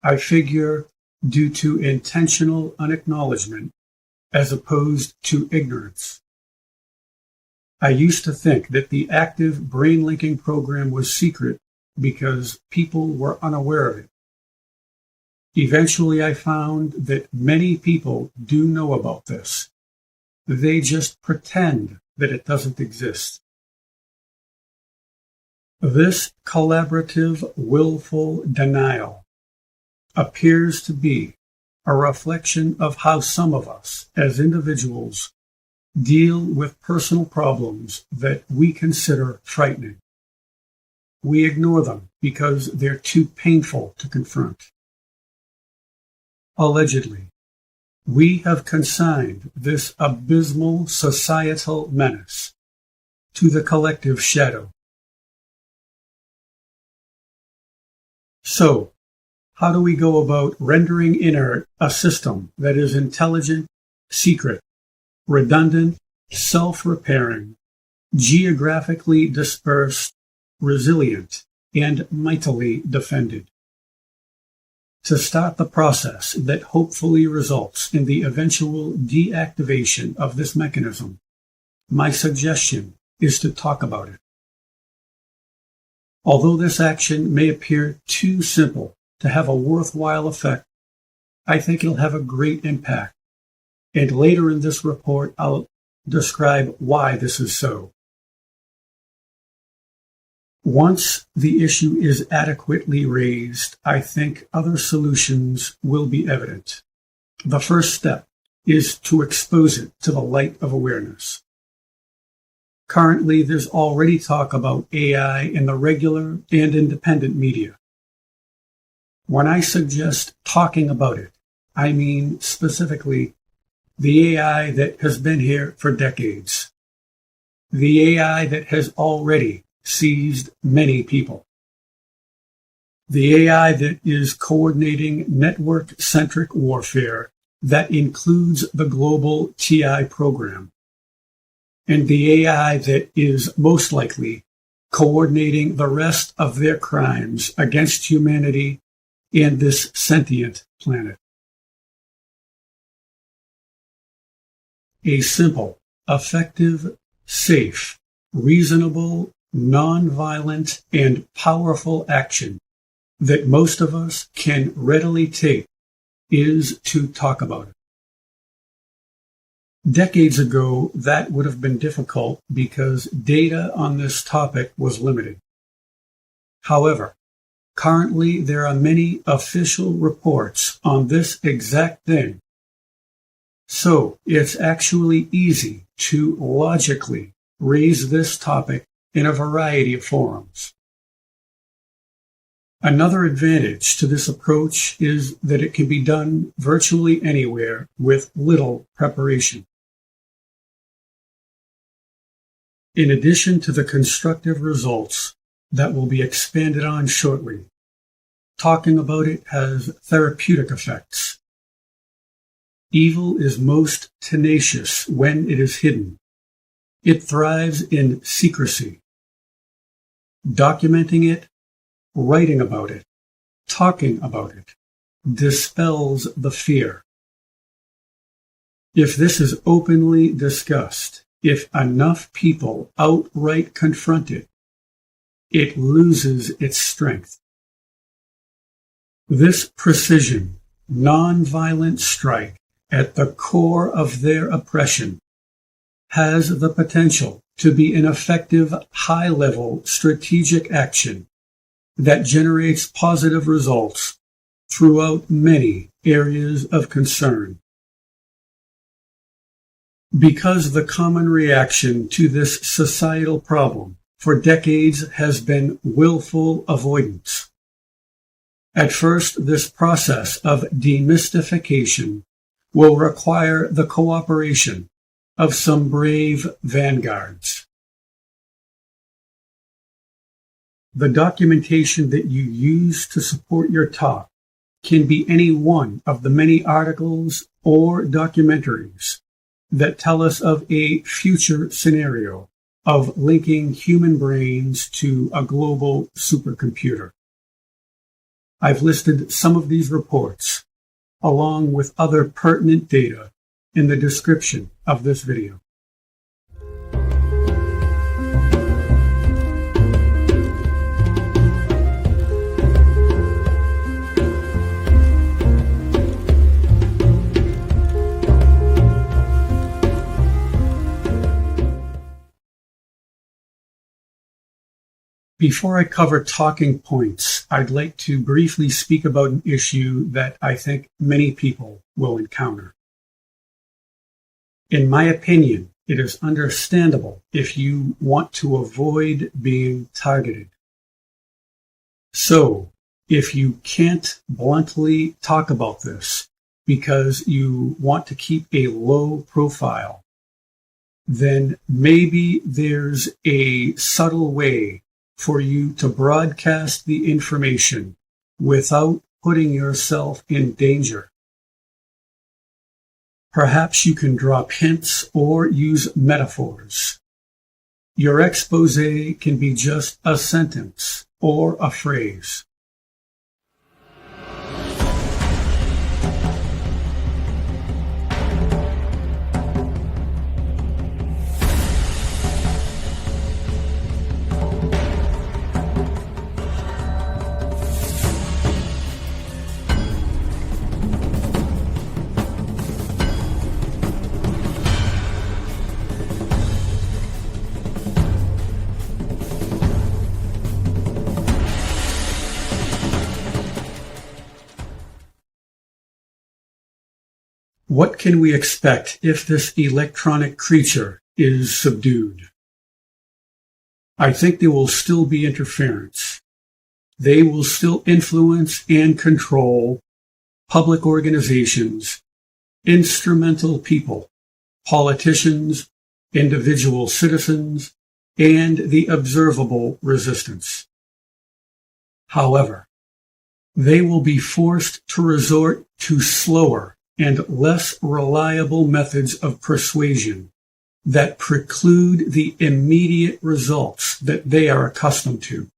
I figure due to intentional unacknowledgement as opposed to ignorance. I used to think that the active brain linking program was secret because people were unaware of it. Eventually, I found that many people do know about this. They just pretend that it doesn't exist. This collaborative, willful denial appears to be a reflection of how some of us, as individuals, deal with personal problems that we consider frightening. We ignore them because they're too painful to confront. Allegedly, we have consigned this abysmal societal menace to the collective shadow. So, how do we go about rendering inert a system that is intelligent, secret, redundant, self-repairing, geographically dispersed, resilient, and mightily defended? To start the process that hopefully results in the eventual deactivation of this mechanism, my suggestion is to talk about it. Although this action may appear too simple to have a worthwhile effect, I think it'll have a great impact. And later in this report, I'll describe why this is so. Once the issue is adequately raised, I think other solutions will be evident. The first step is to expose it to the light of awareness. Currently, there's already talk about AI in the regular and independent media. When I suggest talking about it, I mean specifically the AI that has been here for decades. The AI that has already seized many people. The AI that is coordinating network-centric warfare that includes the global TI program. And the AI that is most likely coordinating the rest of their crimes against humanity and this sentient planet. A simple, effective, safe, reasonable, non-violent, and powerful action that most of us can readily take is to talk about it. Decades ago, that would have been difficult because data on this topic was limited. However, currently there are many official reports on this exact thing. So it's actually easy to logically raise this topic in a variety of forums. Another advantage to this approach is that it can be done virtually anywhere with little preparation. In addition to the constructive results that will be expanded on shortly, talking about it has therapeutic effects. Evil is most tenacious when it is hidden. It thrives in secrecy. Documenting it, writing about it, talking about it, dispels the fear. If this is openly discussed, if enough people outright confront it, it loses its strength. This precision, non-violent strike at the core of their oppression has the potential to be an effective high-level strategic action that generates positive results throughout many areas of concern. Because the common reaction to this societal problem for decades has been willful avoidance. At first, this process of demystification will require the cooperation of some brave vanguards. The documentation that you use to support your talk can be any one of the many articles or documentaries that tell us of a future scenario of linking human brains to a global supercomputer. I've listed some of these reports, along with other pertinent data, in the description of this video. Before I cover talking points, I'd like to briefly speak about an issue that I think many people will encounter. In my opinion, it is understandable if you want to avoid being targeted. So, if you can't bluntly talk about this because you want to keep a low profile, then maybe there's a subtle way for you to broadcast the information without putting yourself in danger. Perhaps you can drop hints or use metaphors. Your expose can be just a sentence or a phrase. What can we expect if this electronic creature is subdued? I think there will still be interference. They will still influence and control public organizations, instrumental people, politicians, individual citizens, and the observable resistance. However, they will be forced to resort to slower and less reliable methods of persuasion that preclude the immediate results that they are accustomed to.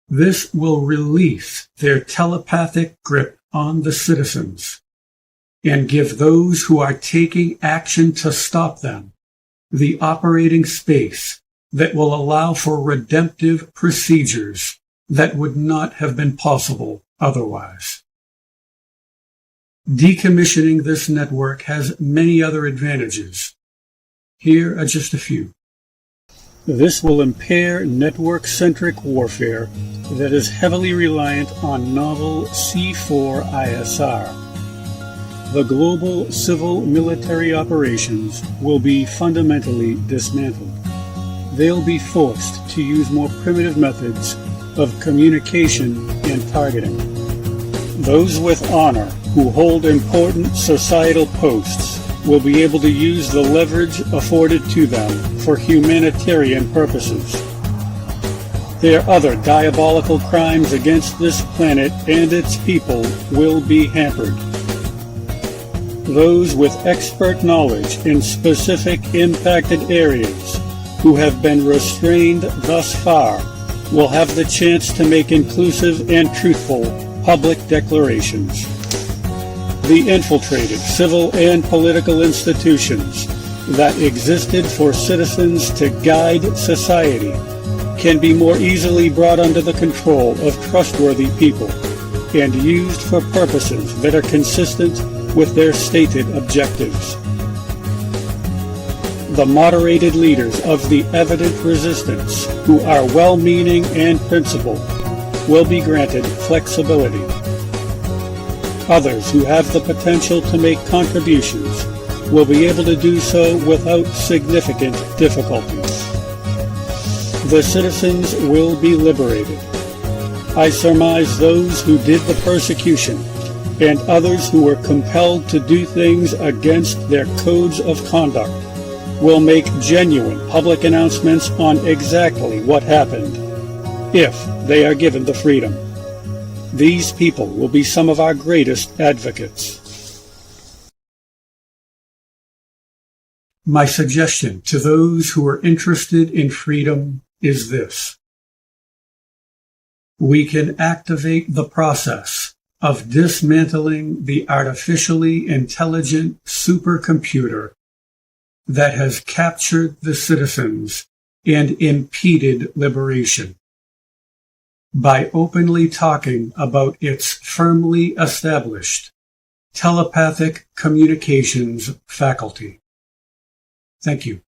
This will release their telepathic grip on the citizens and give those who are taking action to stop them the operating space that will allow for redemptive procedures that would not have been possible otherwise. Decommissioning this network has many other advantages. Here are just a few. This will impair network-centric warfare that is heavily reliant on novel C4 ISR. the global civil-military operations will be fundamentally dismantled. They'll be forced to use more primitive methods of communication and targeting. Those with honor who hold important societal posts will be able to use the leverage afforded to them for humanitarian purposes. Their other diabolical crimes against this planet and its people will be hampered. Those with expert knowledge in specific impacted areas who have been restrained thus far will have the chance to make inclusive and truthful public declarations. The infiltrated civil and political institutions that existed for citizens to guide society can be more easily brought under the control of trustworthy people and used for purposes that are consistent with their stated objectives. The moderated leaders of the evident resistance, who are well-meaning and principled, will be granted flexibility. Others who have the potential to make contributions will be able to do so without significant difficulties. The citizens will be liberated. I surmise those who did the persecution and others who were compelled to do things against their codes of conduct will make genuine public announcements on exactly what happened, if they are given the freedom. These people will be some of our greatest advocates. My suggestion to those who are interested in freedom is this. We can activate the process of dismantling the artificially intelligent supercomputer that has captured the citizens and impeded liberation by openly talking about its firmly established telepathic communications faculty. Thank you.